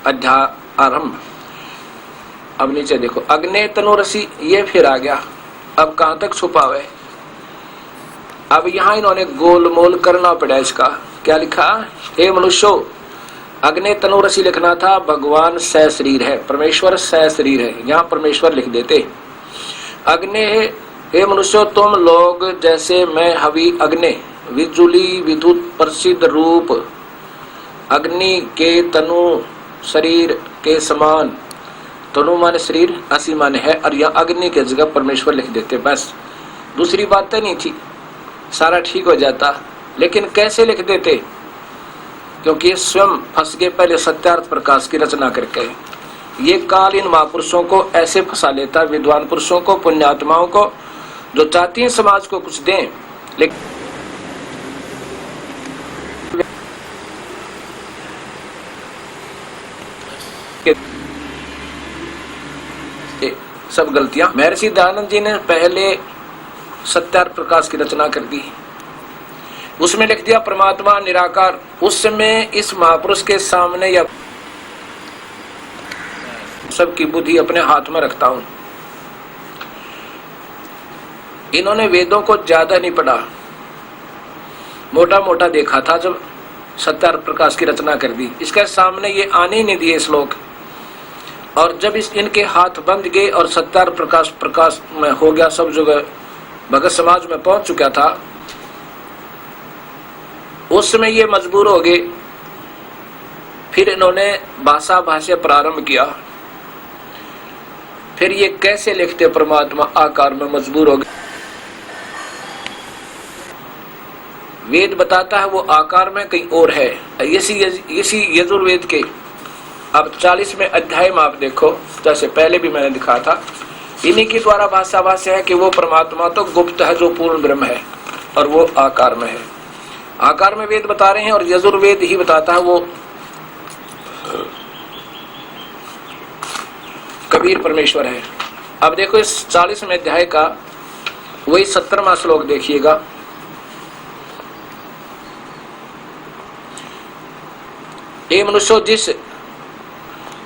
अध्याय आरंभ। अब नीचे देखो, अग्नि तनुरसी, ये फिर आ गया। अब कहां तक छुपा हुआ है? अब यहां इन्होंने गोलमोल करना पड़ा इसका। क्या लिखा? हे मनुष्यो, अग्नि तनुरसी लिखना था भगवान सह शरीर है, परमेश्वर सह शरीर है, यहां परमेश्वर लिख देते। अग्नि, हे मनुष्यो तुम लोग जैसे मैं हवि अग्नि, विजुली विद्युत प्रसिद्ध रूप अग्नि के तनु शरीर के समान, तनु माने शरीर, असी माने है, और यह अग्नि के जगह परमेश्वर लिख देते, बस दूसरी बातें नहीं थी, सारा ठीक हो जाता। लेकिन कैसे लिख देते? क्योंकि ये स्वयं फंस गए पहले सत्यार्थ प्रकाश की रचना करके। ये काल इन महापुरुषों को ऐसे फंसा लेता, विद्वान पुरुषों को, पुण्यात्माओं को, जो चाहती हैं समाज को कुछ दें, लेकिन सब गलतियां। महर्षि दयानंद जी ने पहले सत्यार्थ प्रकाश की रचना कर दी, उसमें लिख दिया परमात्मा निराकार। उस समय इस महापुरुष के सामने या सबकी बुद्धि अपने हाथ में रखता हूं। इन्होंने वेदों को ज्यादा नहीं पढ़ा, मोटा मोटा देखा था जब सत्यार्थ प्रकाश की रचना कर दी। इसके सामने ये आने ही नहीं दिए श्लोक, और जब इनके हाथ बंद गए और सत्यार्थ प्रकाश में हो गया, सब जगह भगत समाज में पहुंच चुका था, उस समय ये मजबूर हो गए। फिर इन्होंने भाषा भाष्य प्रारंभ किया। फिर ये कैसे लिखते परमात्मा आकार में, मजबूर हो गए। वेद बताता है वो आकार में कहीं और है। इसी यजुर्वेद के अब 40वें अध्याय में आप देखो, जैसे पहले भी मैंने दिखा था, इन्हीं के द्वारा भाषा भाष्य है कि वो परमात्मा तो गुप्त है, जो पूर्ण ब्रह्म है, और वो आकार में है। आकार में वेद बता रहे हैं, और यजुर्वेद ही बताता है वो कबीर परमेश्वर है। अब देखो इस 40वें अध्याय का वही 17वां श्लोक देखिएगा। हे मनुष्यो, जिस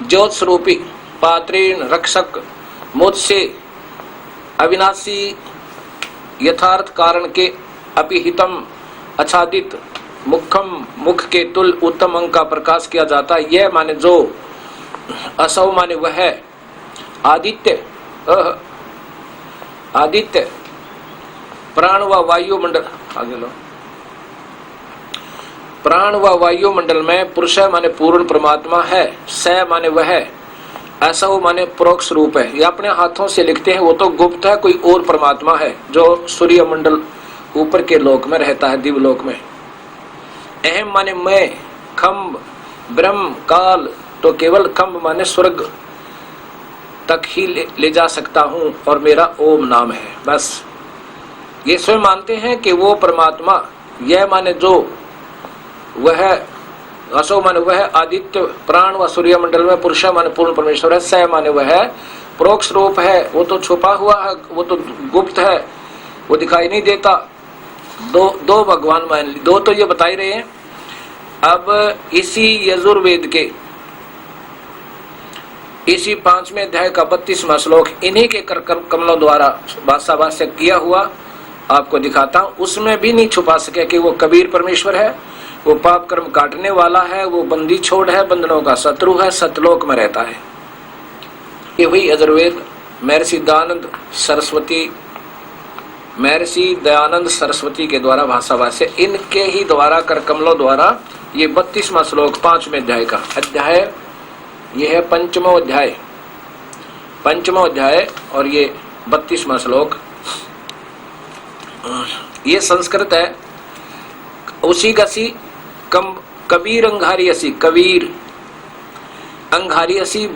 ज्योत स्वरूपी पात्रेण रक्षक मुझसे अविनाशी यथार्थ कारण के अपिहितम आच्छादित मुखम, मुख के तुल उत्तम अंग का प्रकाश किया जाता है। यह माने जो, असौ माने वह है, आदित्य, आदित्य प्राण व वायुमंडल, आगे लो, प्राण व वायुमंडल में पुरुष माने पूर्ण परमात्मा है, स माने वह है, ऐसा वो माने परोक्ष रूप है। ये अपने हाथों से लिखते हैं, वो तो गुप्त है, कोई और परमात्मा है जो सूर्य मंडल ऊपर के लोक में रहता है, दिव्य लोक में। अहम माने मैं, खम्ब ब्रह्म काल, तो केवल खम्ब माने स्वर्ग तक ही ले जा सकता हूं, और मेरा ओम नाम है, बस। ये स्वयं मानते हैं कि वो परमात्मा, यह माने जो वह, असो माने वह आदित्य प्राण व सूर्य मंडल में पुरुष माने पूर्ण परमेश्वर है, स माने वह है परोक्ष रूप है, वो तो छुपा हुआ है, वो तो गुप्त है, वो दिखाई नहीं देता। दो भगवान मान ली, दो तो ये बता ही रहे हैं। अब इसी यजुर्वेद के इसी 5वें अध्याय का 32वां श्लोक इन्हीं के कमलों द्वारा भाषा भाष्य किया हुआ आपको दिखाता हूं। उसमें भी नहीं छुपा सके कि वो कबीर परमेश्वर है, वो पाप कर्म काटने वाला है, वो बंदी छोड़ है, बंधनों का शत्रु है, सतलोक में रहता है। ये हुई यजुर्वेद महर्षि दयानंद सरस्वती के द्वारा भाषा भाष्य, इनके ही द्वारा कर कमलों द्वारा ये 32वां श्लोक 5वें अध्याय का अध्याय, ये है 5वां अध्याय और ये 32वां श्लोक। ये संस्कृत है। उसी गसी कबीर अंगारी असी, कबीर अंगारी असी,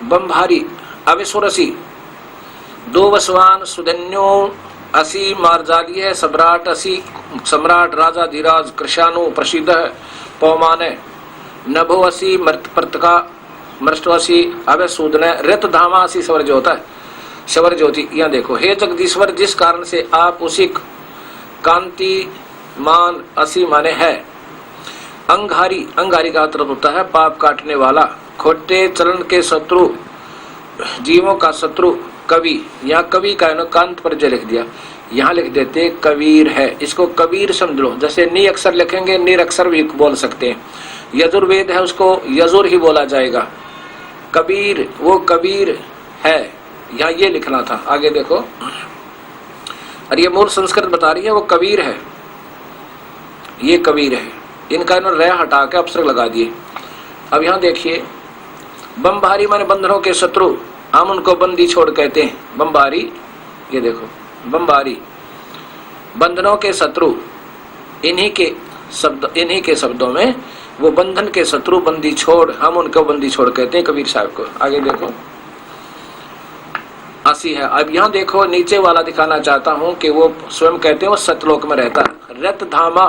बम्भारी अविसुरसी, दो वसवान सुधन्यो असी मार्जालीय सम्राट असी सम्राट राजा धीराज कृशानु प्रसिद्ध पवमान नभो असी मृतप्रतका मृष्टवसी अवे सूदन रत धामा असी स्वर जो होता है स्वर ज्योति। यहाँ देखो, हे जगदीश्वर, जिस कारण से आप उसी कांति मान असी माने है। अंगारी, अंगारी का अर्थ होता है पाप काटने वाला, खोटे चलन के शत्रु, जीवों का शत्रु कवि। यहाँ कवि का कांत पर जो लिख दिया, यहाँ लिख देते कबीर है। इसको कबीर समझ लो, जैसे नी अक्षर लिखेंगे निर अक्षर भी बोल सकते हैं। यजुर्वेद है उसको यजुर ही बोला जाएगा। कबीर, वो कबीर है, यहाँ ये लिखना था। आगे देखो, और ये मूल संस्कृत बता रही है वो कबीर है, ये कबीर है। इनका इन्होंने रह हटा के अक्षर लगा दिए। अब यहाँ देखिए, बमबारी माने बंधनों के शत्रु, हम उनको बंदी छोड़ कहते हैं। बमबारी, ये देखो बमबारी, बंधनों के शत्रु, इन्हीं के शब्दों में वो बंधन के शत्रु, बंदी छोड़, हम उनको बंदी छोड़ कहते हैं कबीर साहब को। आगे देखो, असी है। अब यहाँ देखो, नीचे वाला दिखाना चाहता हूं कि वो स्वयं कहते हैं वो सतलोक में रहता है। रत धामा,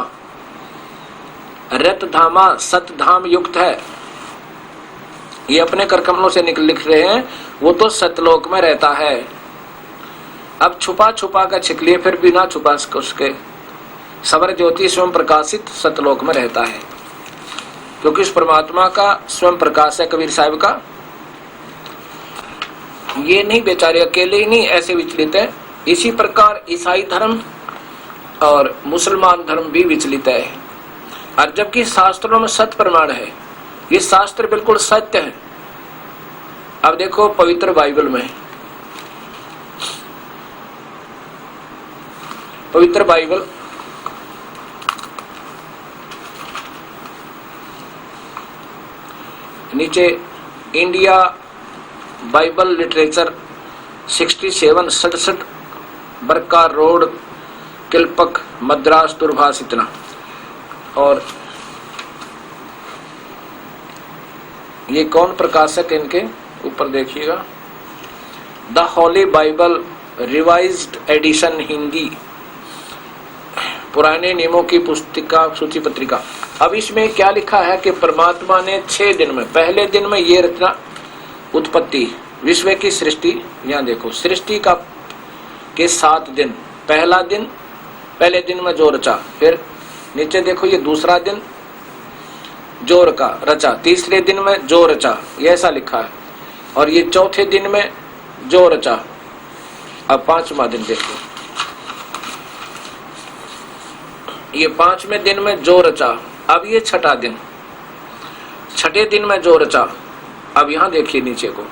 रत धामा सतधाम युक्त है। ये अपने करकमलों से लिख रहे हैं, वो तो सतलोक में रहता है। अब छुपा छुपा कर छिक लिए, फिर बिना छुपा उसके सवर ज्योति स्वयं प्रकाशित सतलोक में रहता है, क्योंकि उस परमात्मा का स्वयं प्रकाश है कबीर साहब का। ये नहीं बेचारे अकेले ही नहीं ऐसे विचलित है, इसी प्रकार ईसाई धर्म और मुसलमान धर्म भी विचलित है। और जबकि शास्त्रों में सत्य प्रमाण है, ये शास्त्र बिल्कुल सत्य है। अब देखो पवित्र बाइबल में, पवित्र बाइबल नीचे इंडिया बाइबल लिटरेचर 67 बरका रोड किलपक मद्रास दूरभाष इतना। और ये कौन प्रकाशक है, इनके ऊपर देखिएगा, the Holy Bible revised edition Hindi, पुराने नियमों की पुस्तिका सूची पत्रिका। अब इसमें क्या लिखा है कि परमात्मा ने 6 दिन में, पहले दिन में ये रचना उत्पत्ति विश्व की सृष्टि। यहाँ देखो सृष्टि का के 7 दिन, पहला दिन, पहले दिन में जो रचा, फिर नीचे देखो ये दूसरा दिन जो रचा, तीसरे दिन में जो रचा, ये ऐसा लिखा है। और ये चौथे दिन में जो रचा। अब 5वां दिन देखो, ये 5वें दिन में जो रचा। अब ये 6ठा दिन, 6ठे दिन में जो रचा। अब यहां देखिए नीचे को,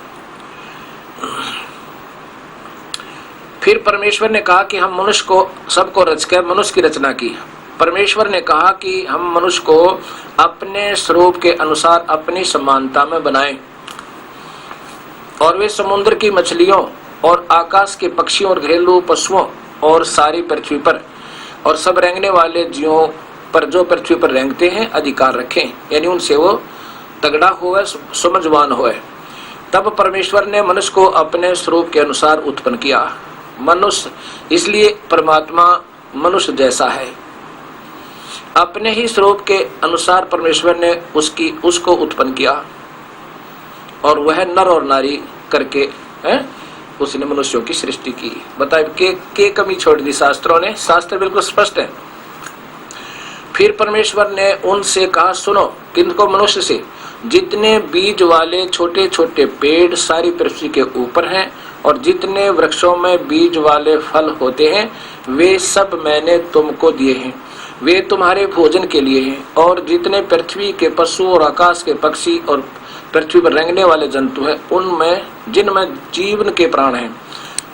फिर परमेश्वर ने कहा कि हम मनुष्य को सबको रचकर मनुष्य की रचना की। परमेश्वर ने कहा कि हम मनुष्य को अपने स्वरूप के अनुसार अपनी समानता में बनाएं, और वे समुद्र की मछलियों और आकाश के पक्षियों और घरेलू पशुओं और सारी पृथ्वी पर और सब रेंगने वाले जीवों पर जो पृथ्वी पर रेंगते हैं अधिकार रखें, यानी उनसे वो तगड़ा होवे, समझवान होवे। तब परमेश्वर ने मनुष्य को अपने स्वरूप के अनुसार उत्पन्न किया। मनुष्य, इसलिए परमात्मा मनुष्य जैसा है। अपने ही स्वरूप के अनुसार परमेश्वर ने उसको उत्पन्न किया, और वह नर और नारी करके उसने मनुष्यों की सृष्टि की। बताए के कमी छोड़ दी शास्त्रों ने, शास्त्र बिल्कुल स्पष्ट है। फिर परमेश्वर ने उनसे कहा, सुनो, किनको? मनुष्य से, जितने बीज वाले छोटे छोटे पेड़ सारी पृथ्वी के ऊपर हैं और जितने वृक्षों में बीज वाले फल होते हैं, वे सब मैंने तुमको दिए हैं, वे तुम्हारे भोजन के लिए हैं। और जितने पृथ्वी के पशु और आकाश के पक्षी और पृथ्वी पर रेंगने वाले जंतु हैं, उनमें जिनमें जीवन के प्राण हैं,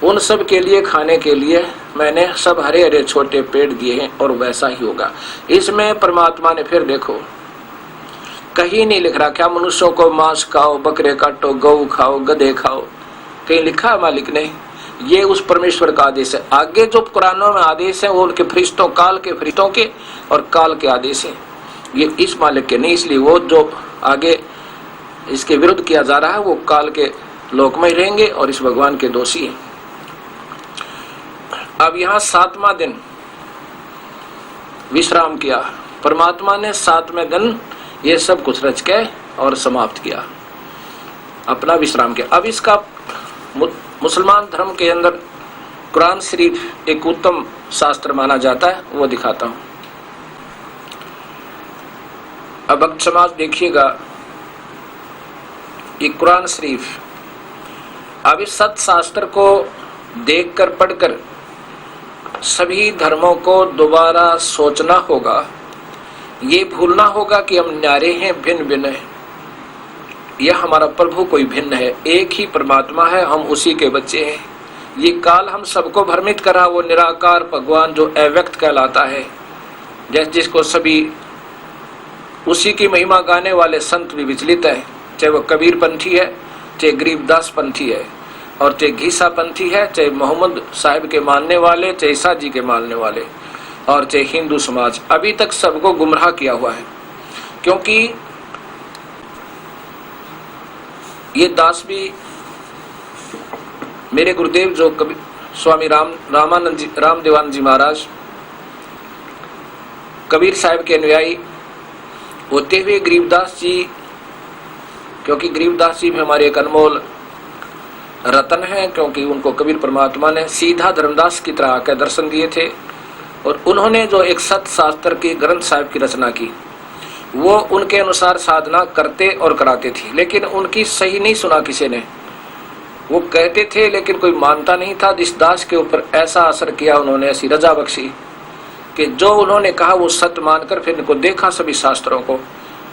उन सब के लिए खाने के लिए मैंने सब हरे हरे छोटे पेड़ दिए हैं, और वैसा ही होगा। इसमें परमात्मा ने फिर देखो कहीं नहीं लिख रहा क्या मनुष्यों को मांस खाओ, बकरे काटो, गऊ खाओ, गधे खाओ, कहीं लिखा है मालिक ने? ये उस परमेश्वर का आदेश है। आगे जो कुरानों में आदेश है वो उनके फरिश्तों, काल के फरिश्तों के और काल के आदेश है, ये इस मालिक के नहीं। इसलिए वो जो आगे इसके विरुद्ध किया जा रहा है वो काल के लोक में ही रहेंगे और इस भगवान के दोषी हैं। अब यहाँ 7वां दिन विश्राम किया, परमात्मा ने 7वें दिन ये सब कुछ रच के और समाप्त किया, अपना विश्राम किया। अब इसका मुसलमान धर्म के अंदर कुरान शरीफ एक उत्तम शास्त्र माना जाता है, वो दिखाता हूं। अब भक्त समाज देखिएगा, ये कुरान शरीफ, अब इस सत शास्त्र को देखकर पढ़कर सभी धर्मों को दोबारा सोचना होगा, ये भूलना होगा कि हम न्यारे हैं, भिन्न भिन्न हैं। यह हमारा प्रभु कोई भिन्न है, एक ही परमात्मा है, हम उसी के बच्चे हैं। ये काल हम सबको भ्रमित करा, वो निराकार भगवान जो अव्यक्त कहलाता है, जिसको सभी उसी की महिमा गाने वाले संत भी विचलित है, चाहे वो कबीर पंथी है, चाहे गरीबदास पंथी है, और चाहे घीसा पंथी है, चाहे मोहम्मद साहिब के मानने वाले, चाहे ईसा जी के मानने वाले, और चाहे हिंदू समाज, अभी तक सबको गुमराह किया हुआ है। क्योंकि ये दास भी मेरे गुरुदेव जो कभी स्वामी रामदेवानंद जी महाराज कबीर साहिब के अनुयायी होते हुए गरीबदास जी, क्योंकि गरीबदास जी भी हमारे एक अनमोल रतन हैं, क्योंकि उनको कबीर परमात्मा ने सीधा धर्मदास की तरह आकर दर्शन दिए थे, और उन्होंने जो एक सत शास्त्र की ग्रंथ साहिब की रचना की, वो उनके अनुसार साधना करते और कराते थे, लेकिन उनकी सही नहीं सुना किसी ने। वो कहते थे लेकिन कोई मानता नहीं था। इस दास के ऊपर ऐसा असर किया उन्होंने, ऐसी रजा बख्शी कि जो उन्होंने कहा वो सत्य मानकर फिर इनको देखा सभी शास्त्रों को,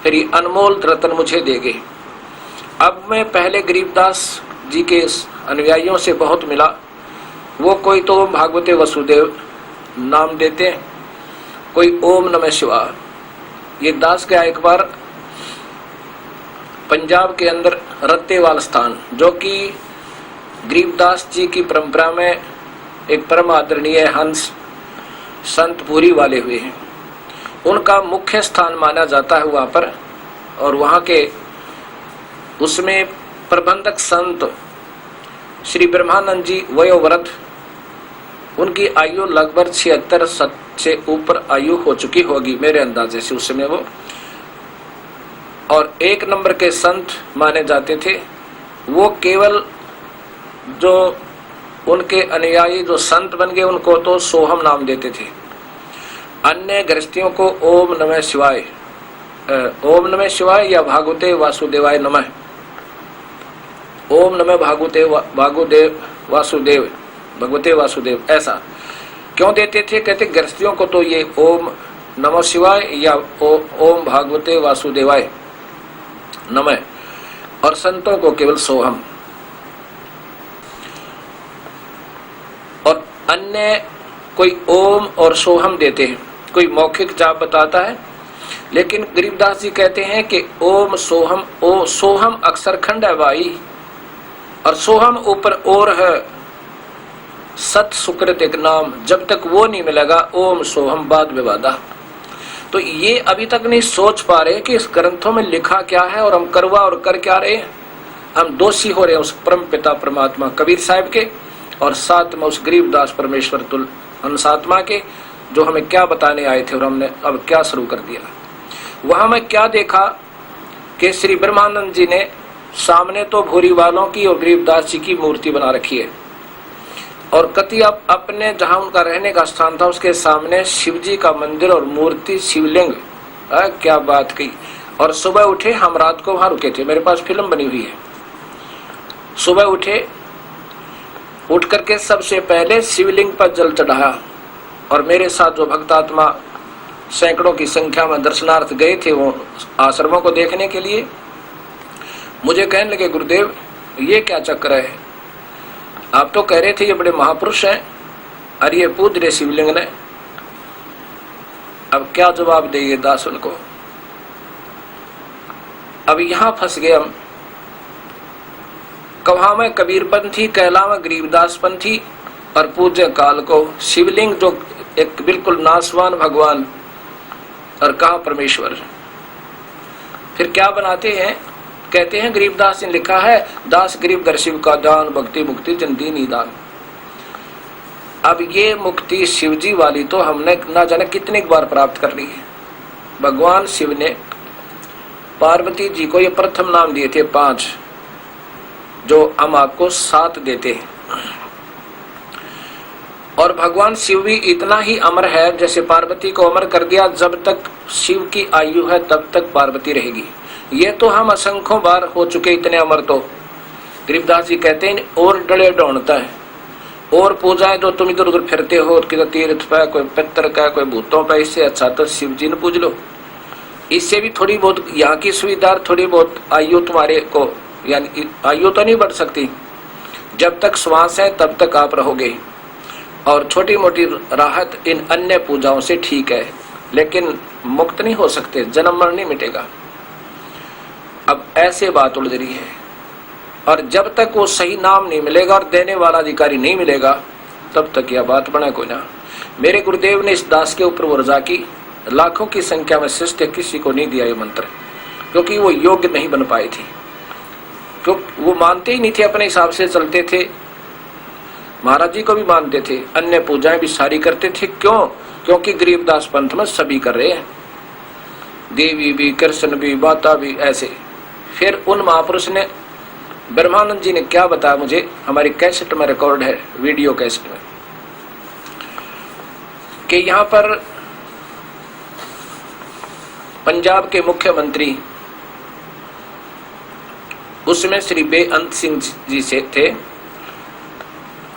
फिर ये अनमोल रतन मुझे दे गए। अब मैं पहले गरीबदास जी के अनुयायियों से बहुत मिला, वो कोई तो ओम भागवते वसुदेव नाम देते हैं, कोई ओम नमः शिवाय। ये दास गया एक बार पंजाब के अंदर रत्तेवाल स्थान, जो कि गरीबदास जी की परंपरा में एक परम आदरणीय हंस संत पूरी वाले हुए हैं, उनका मुख्य स्थान माना जाता है वहां पर। और वहां के उसमें प्रबंधक संत श्री ब्रह्मानंद जी वयोवृद्ध, उनकी आयु लगभग 76 से ऊपर आयु हो चुकी होगी मेरे अंदाजे से उस समय वो, और एक नंबर के संत माने जाते थे। वो केवल जो उनके अनुयायी जो संत बन गए उनको तो सोहम नाम देते थे, अन्य गृहस्थियों को ओम नमः शिवाय, ओम नमः शिवाय या भागवते वासुदेवाय नमः, ओम नमः भागवते वासुदेव भगवते वासुदेव, ऐसा क्यों देते थे? कहते गृहस्थियों को तो ये ओम नमः शिवाय या ओम भागवते वासुदेवाय नमः, और संतों को केवल सोहम। और अन्य कोई ओम और सोहम देते हैं, कोई मौखिक जाप बताता है, लेकिन गरीबदास जी कहते हैं कि ओम सोहम, ओ सोहम अक्षर खंड है भाई, और सोहम ऊपर और है सत सुकृत एक नाम, जब तक वो नहीं मिलेगा ओम सोहम बाद विवादा। तो ये अभी तक नहीं सोच पा रहे कि इस ग्रंथों में लिखा क्या है, और हम करवा और कर क्या रहे हैं। हम दोषी हो रहे हैं उस परम पिता परमात्मा कबीर साहिब के, और साथ में उस गरीबदास परमेश्वर तुल हंसात्मा के, जो हमें क्या बताने आए थे और हमने अब क्या शुरू कर दिया। वहां मैं क्या देखा कि श्री ब्रह्मानंद जी ने सामने तो भूरी वालों की और गरीबदास जी की मूर्ति बना रखी है, और कति अपने जहां उनका रहने का स्थान था उसके सामने शिव जी का मंदिर और मूर्ति शिवलिंग, क्या बात की। और सुबह उठे, हम रात को वहां रुके थे, मेरे पास फिल्म बनी हुई है। सुबह उठे, उठ करके सबसे पहले शिवलिंग पर जल चढ़ाया, और मेरे साथ जो भक्तात्मा सैकड़ों की संख्या में दर्शनार्थ गए थे वो आश्रमों को देखने के लिए, मुझे कहने लगे गुरुदेव ये क्या चक्कर है, आप तो कह रहे थे ये बड़े महापुरुष हैं, अरे ये पूज रहे शिवलिंग ने। अब क्या जवाब देंगे दास उनको? अब यहां फंस गए हम। कहा मैं कबीरपंथी, कहला मैं गरीबदास पंथी, और पूज्य काल को शिवलिंग जो एक बिल्कुल नासवान भगवान, और कहा परमेश्वर। फिर क्या बनाते हैं? कहते हैं गरीबदास ने लिखा है, दास गरीब दर शिव का दान, भक्ति मुक्ति जन दी निदान। अब ये मुक्ति शिवजी वाली तो हमने ना जाने कितनी बार प्राप्त कर ली है। भगवान शिव ने पार्वती जी को ये प्रथम नाम दिए थे 5, जो हम आपको 7 देते हैं। और भगवान शिव भी इतना ही अमर है, जैसे पार्वती को अमर कर दिया, जब तक शिव की आयु है तब तक पार्वती रहेगी। ये तो हम असंख्यों बार हो चुके इतने अमर। तो गरीबदास जी कहते हैं और डले ढूंढता है और पूजाएं जो तुम इधर उधर फिरते हो, किसी तीर्थ पे, कोई पितर का, कोई भूतों पे, इससे अच्छा तो शिव जी ने पूज लो। इससे भी थोड़ी बहुत यहाँ की सुविधा, थोड़ी बहुत आयु तुम्हारे को, यानी आयु तो नहीं बढ़ सकती, जब तक श्वास है तब तक आप रहोगे। और छोटी मोटी राहत इन अन्य पूजाओं से ठीक है, लेकिन मुक्त नहीं हो सकते, जन्म मरण नहीं मिटेगा। अब ऐसे बात उलझ रही है, और जब तक वो सही नाम नहीं मिलेगा और देने वाला अधिकारी नहीं मिलेगा, तब तक यह बात बने कोई ना। मेरे गुरुदेव ने इस दास के ऊपर वर्जा की, लाखों की संख्या में शिष्य किसी को नहीं दिया ये मंत्र, क्योंकि वो योग्य नहीं बन पाए थे, क्योंकि वो मानते ही नहीं थे, अपने हिसाब से चलते थे। महाराज जी को भी मानते थे, अन्य पूजाएं भी सारी करते थे। क्यों? क्योंकि गरीबदास पंथ में सभी कर रहे हैं, देवी भी, कृष्ण भी, माता भी, ऐसे। फिर उन महापुरुष ने, ब्रह्मानंद जी ने क्या बताया मुझे, हमारी कैसेट में रिकॉर्ड है, वीडियो कैसेट में, कि यहाँ पर पंजाब के मुख्यमंत्री उसमें श्री बेअंत सिंह जी से थे,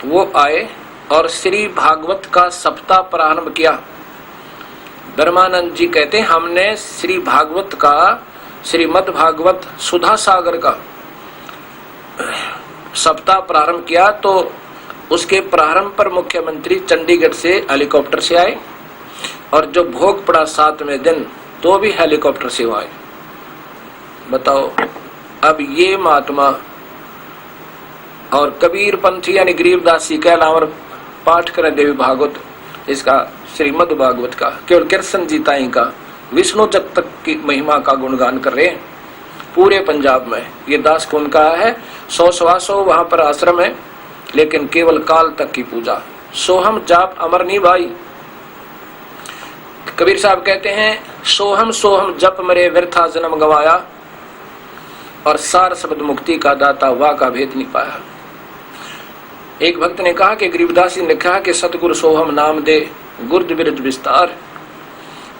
वो आए और श्री भागवत का सप्ताह प्रारंभ किया। ब्रह्मानंद जी कहते हैं हमने श्री भागवत का, श्रीमद् भागवत सुधा सागर का सप्ताह प्रारंभ किया। तो उसके प्रारंभ पर मुख्यमंत्री चंडीगढ़ से हेलीकॉप्टर से आए, और जो भोग पड़ा 7वें दिन तो भी हेलीकॉप्टर से आए। बताओ, अब ये महात्मा और कबीर पंथी यानी गरीबदासी का अलावा पाठ करें देवी भागवत, इसका श्रीमद् भागवत का, केवल कृष्ण जी ताई का, विष्णु जग तक की महिमा का गुणगान कर रहे हैं पूरे पंजाब में। ये दास कौन का है, 100 वहां पर आश्रम है, लेकिन केवल काल तक की पूजा। सोहम जाप अमर नहीं भाई। कबीर साहब कहते हैं सोहम सोहम जप मरे व्यर्था जन्म गवाया, और सार शब्द मुक्ति का दाता वाह का भेद नहीं पाया। एक भक्त ने कहा कि गरीबदास जी ने कहा कि सतगुरु सोहम नाम दे गुर्द बिरज विस्तार,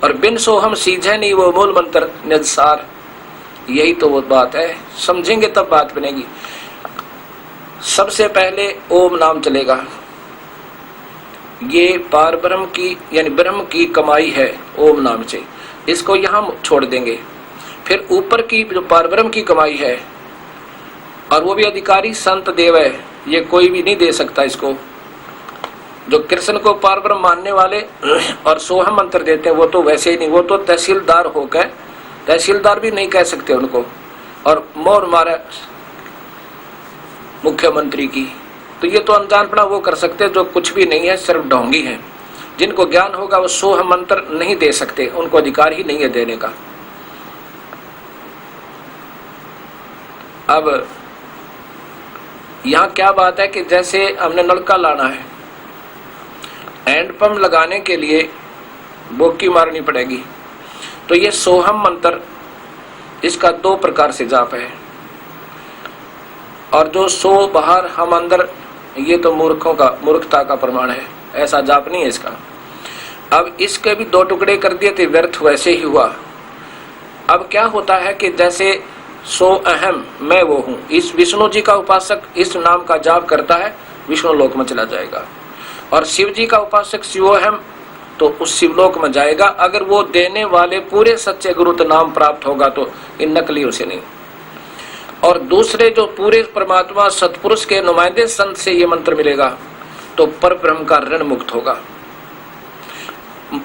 और बिन सोहम सीझे नहीं वो मूल मंत्र निजसार। यही तो वो बात है, समझेंगे तब बात बनेगी। सबसे पहले ओम नाम चलेगा, ये पार ब्रह्म की यानी ब्रह्म की कमाई है ओम नाम से, इसको यहाँ छोड़ देंगे। फिर ऊपर की जो पार ब्रह्म की कमाई है, और वो भी अधिकारी संत देव है, ये कोई भी नहीं दे सकता इसको। जो कृष्ण को पार ब्रह्म मानने वाले और सोहम मंत्र देते हैं, वो तो वैसे ही नहीं, वो तो तहसीलदार होकर, तहसीलदार भी नहीं कह सकते उनको, और मोर मारे मुख्यमंत्री की। तो ये तो अनजानपना वो कर सकते जो कुछ भी नहीं है, सिर्फ ढोंगी है। जिनको ज्ञान होगा वो सोहम मंत्र नहीं दे सकते, उनको अधिकार ही नहीं है देने का। अब यहाँ क्या बात है कि जैसे हमने नलका लाना है, हैंडपंप लगाने के लिए बोकी मारनी पड़ेगी, तो ये सोहम मंत्र, इसका 2 प्रकार से जाप है। और जो सो बाहर हम अंदर, ये तो मूर्खता का प्रमाण है, ऐसा जाप नहीं है इसका। अब इसके भी 2 टुकड़े कर दिए थे, व्यर्थ वैसे ही हुआ। अब क्या होता है कि जैसे सो अहम मैं वो हूँ, इस विष्णु जी का उपासक इस नाम का जाप करता है, विष्णु लोक में चला जाएगा। और शिव जी का उपासक शिवोहम, तो उस शिवलोक में जाएगा। अगर वो देने वाले पूरे सच्चे गुरु तो नाम प्राप्त होगा, तो इन नकलियों से नहीं। और दूसरे जो पूरे परमात्मा सतपुरुष के नुमाइंदे संत से ये मंत्र मिलेगा, तो पर ब्रह्म का ऋण मुक्त होगा।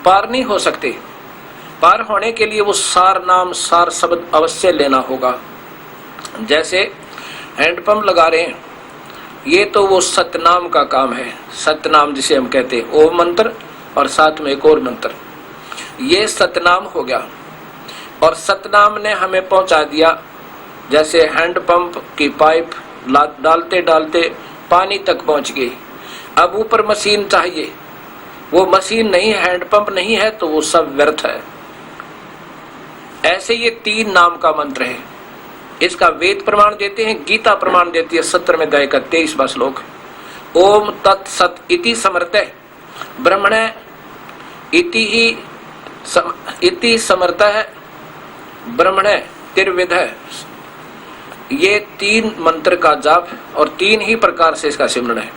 पार नहीं हो सकते, पार होने के लिए वो सार नाम, सार शब्द अवश्य लेना होगा। जैसे हैंडपंप लगा रहे हैं, ये तो वो सतनाम का काम है। सतनाम जिसे हम कहते हैं, ओम मंत्र और साथ में एक और मंत्र, ये सतनाम हो गया। और सतनाम ने हमें पहुंचा दिया, जैसे हैंडपंप की पाइप डालते डालते पानी तक पहुंच गई। अब ऊपर मशीन चाहिए, वो मशीन नहीं, हैंडपंप नहीं है तो वो सब व्यर्थ है। ऐसे ये 3 नाम का मंत्र है। इसका वेद प्रमाण देते हैं, गीता प्रमाण देती है 17वें अध्याय का 23वां श्लोक। ओम तत्सत इति समर्थ ब्रह्मण इति समर्थ ब्रह्मण तिर्विध। ये 3 मंत्र का जाप और 3 ही प्रकार से इसका सिमरण है।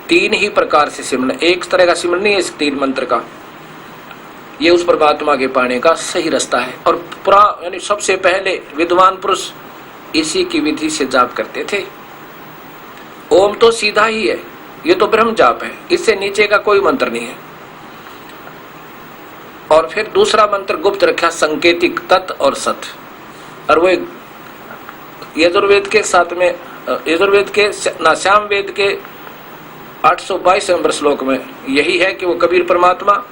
3 ही प्रकार से सिमरण, एक तरह का सिमरण नहीं है इस 3 मंत्र का। ये उस परमात्मा के पाने का सही रास्ता है। और यानी सबसे पहले विद्वान पुरुष इसी की विधि से जाप करते थे। ओम तो सीधा ही है, ये तो ब्रह्म जाप है, इससे नीचे का कोई मंत्र नहीं है। और फिर दूसरा मंत्र गुप्त रखा, संकेतिक, तत् और सत। और वो यजुर्वेद के साथ में, यजुर्वेद के श्याम वेद के 822 नंबर श्लोक में यही है कि वो कबीर परमात्मा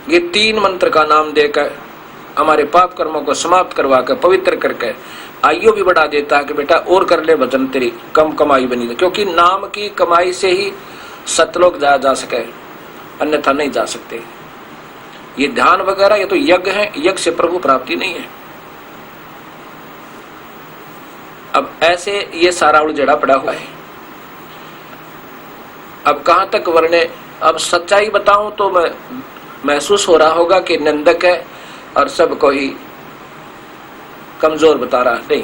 ये 3 मंत्र का नाम देकर हमारे पाप कर्मों को समाप्त करवा कर पवित्र करके आयु भी बढ़ा देता है कि बेटा और कर ले भजन, तेरी कम कमाई बनी। क्योंकि नाम की कमाई से ही सतलोक जाया जा सके, अन्यथा नहीं जा सकते। ये ध्यान वगैरह ये तो यज्ञ है, यज्ञ से प्रभु प्राप्ति नहीं है। अब ऐसे ये सारा उलझड़ा पड़ा हुआ है। अब कहां तक वर्णे, अब सच्चाई बताऊं तो मैं महसूस हो रहा होगा कि निंदक है और सबको ही कमजोर बता रहा नहीं।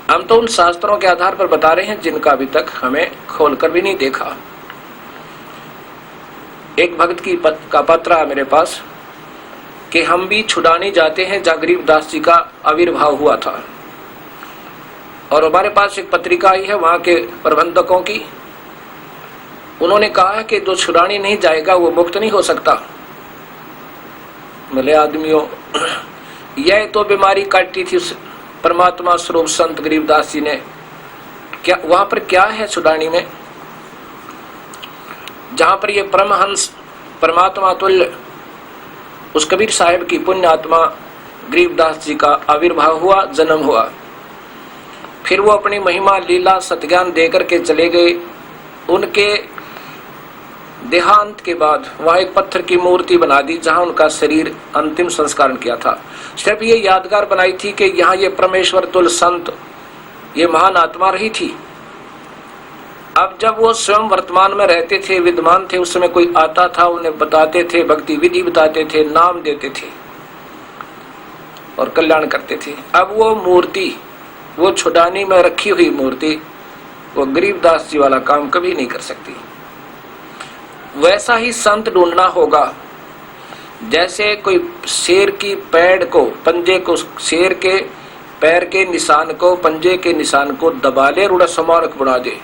हम तो उन शास्त्रों के आधार पर बता रहे हैं जिनका अभी तक हमें खोलकर भी नहीं देखा। एक भक्त का पत्र है मेरे पास कि हम भी छुड़ाने जाते हैं जहाँ गरीबदास जी का आविर्भाव हुआ था। और हमारे पास एक पत्रिका आई है वहां के प्रबंधकों की। उन्होंने कहा कि जो छुड़ाने नहीं जाएगा वो मुक्त नहीं हो सकता। भले आदमियों, यह तो बीमारी काटी थी परमात्मा स्वरूप संत गरीबदास जी ने। क्या वहां पर क्या है छुड़ानी में, जहां पर ये परमहंस परमात्मा तुल्य उस कबीर साहिब की पुण्य आत्मा गरीबदास जी का आविर्भाव हुआ, जन्म हुआ। फिर वो अपनी महिमा लीला सत्ज्ञान देकर के चले गए। उनके देहांत के बाद वहां एक पत्थर की मूर्ति बना दी जहां उनका शरीर अंतिम संस्कार किया था। सिर्फ ये यादगार बनाई थी कि यहाँ ये परमेश्वर तुल्य संत, ये महान आत्मा रही थी। अब जब वो स्वयं वर्तमान में रहते थे, विद्वान थे, उस समय कोई आता था, उन्हें बताते थे, भक्ति विधि बताते थे, नाम देते थे और कल्याण करते थे। अब वो मूर्ति, वो छुड़ानी में रखी हुई मूर्ति, वो गरीबदास जी वाला काम कभी नहीं कर सकती। वैसा ही संत ढूंढना होगा। जैसे कोई शेर की पैड़ को, पंजे को, शेर के पैर के निशान को, पंजे के निशान को दबा ले, रूढ़ा स्मारक बना दे।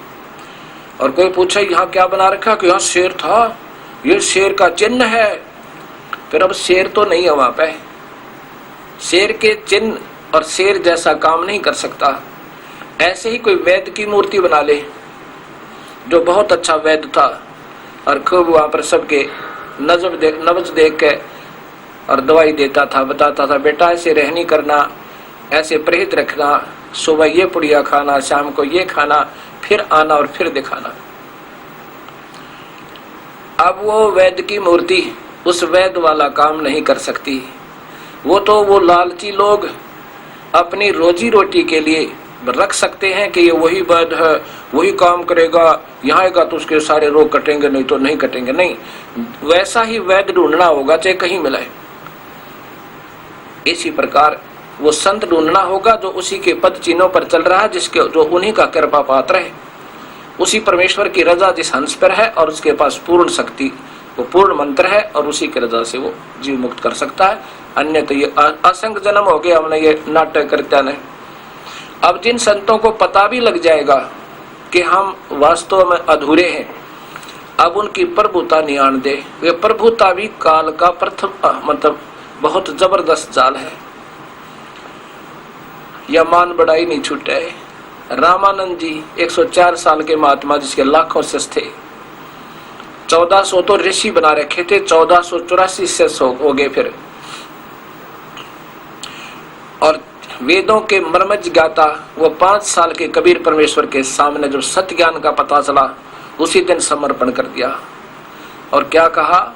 और कोई पूछे यहाँ क्या बना रखा, कि यहाँ शेर था, ये शेर का चिन्ह है। फिर अब शेर तो नहीं है वहां पे, शेर के चिन्ह और शेर जैसा काम नहीं कर सकता। ऐसे ही कोई वैद्य की मूर्ति बना ले जो बहुत अच्छा वैद्य था और खूब वहां पर सबके नब्ज देख के और दवाई देता था, बताता था बेटा ऐसे रहनी करना, ऐसे परहेज रखना, सुबह ये पुड़िया खाना, शाम को ये खाना, फिर आना और फिर दिखाना। अब वो वैद्य की मूर्ति उस वैद्य वाला काम नहीं कर सकती। वो लालची लोग अपनी रोजी रोटी के लिए रख सकते हैं कि ये वही वैद्य है, वही काम करेगा, यहाँ आएगा तो उसके सारे रोग कटेंगे, नहीं तो नहीं कटेंगे। नहीं, वैसा ही वैद्य ढूंढना होगा चाहे कहीं मिले। इसी प्रकार वो संत ढूंढना होगा जो उसी के पद चिन्हों पर चल रहा है, जिसके जो उन्हीं का कृपा पात्र है, उसी परमेश्वर की रजा जिस हंस पर है और उसके पास पूर्ण शक्ति, वो पूर्ण मंत्र है और उसी की रजा से वो जीव मुक्त कर सकता है। अन्य तो ये असंख्य जन्म हो गया हमने ये नाटक करते नहीं। अब जिन संतों को पता भी लग जाएगा कि हम वास्तव में अधूरे हैं, अब उनकी प्रभुता नहीं आन दे। वे प्रभुता भी काल का प्रथम मतलब बहुत जबरदस्त जाल है, यह मान बढ़ाई नहीं छूटे। रामानंद जी 104 साल के महात्मा जिसके लाखों शिष्य थे, 1400 तो ऋषि बना रखे थे, 1484 शिष्य हो गए फिर। और वेदों के मर्मज्ञ ज्ञाता वो 5 साल के कबीर परमेश्वर के सामने जब सत्य ज्ञान का पता चला उसी दिन समर्पण कर दिया। और क्या कहा,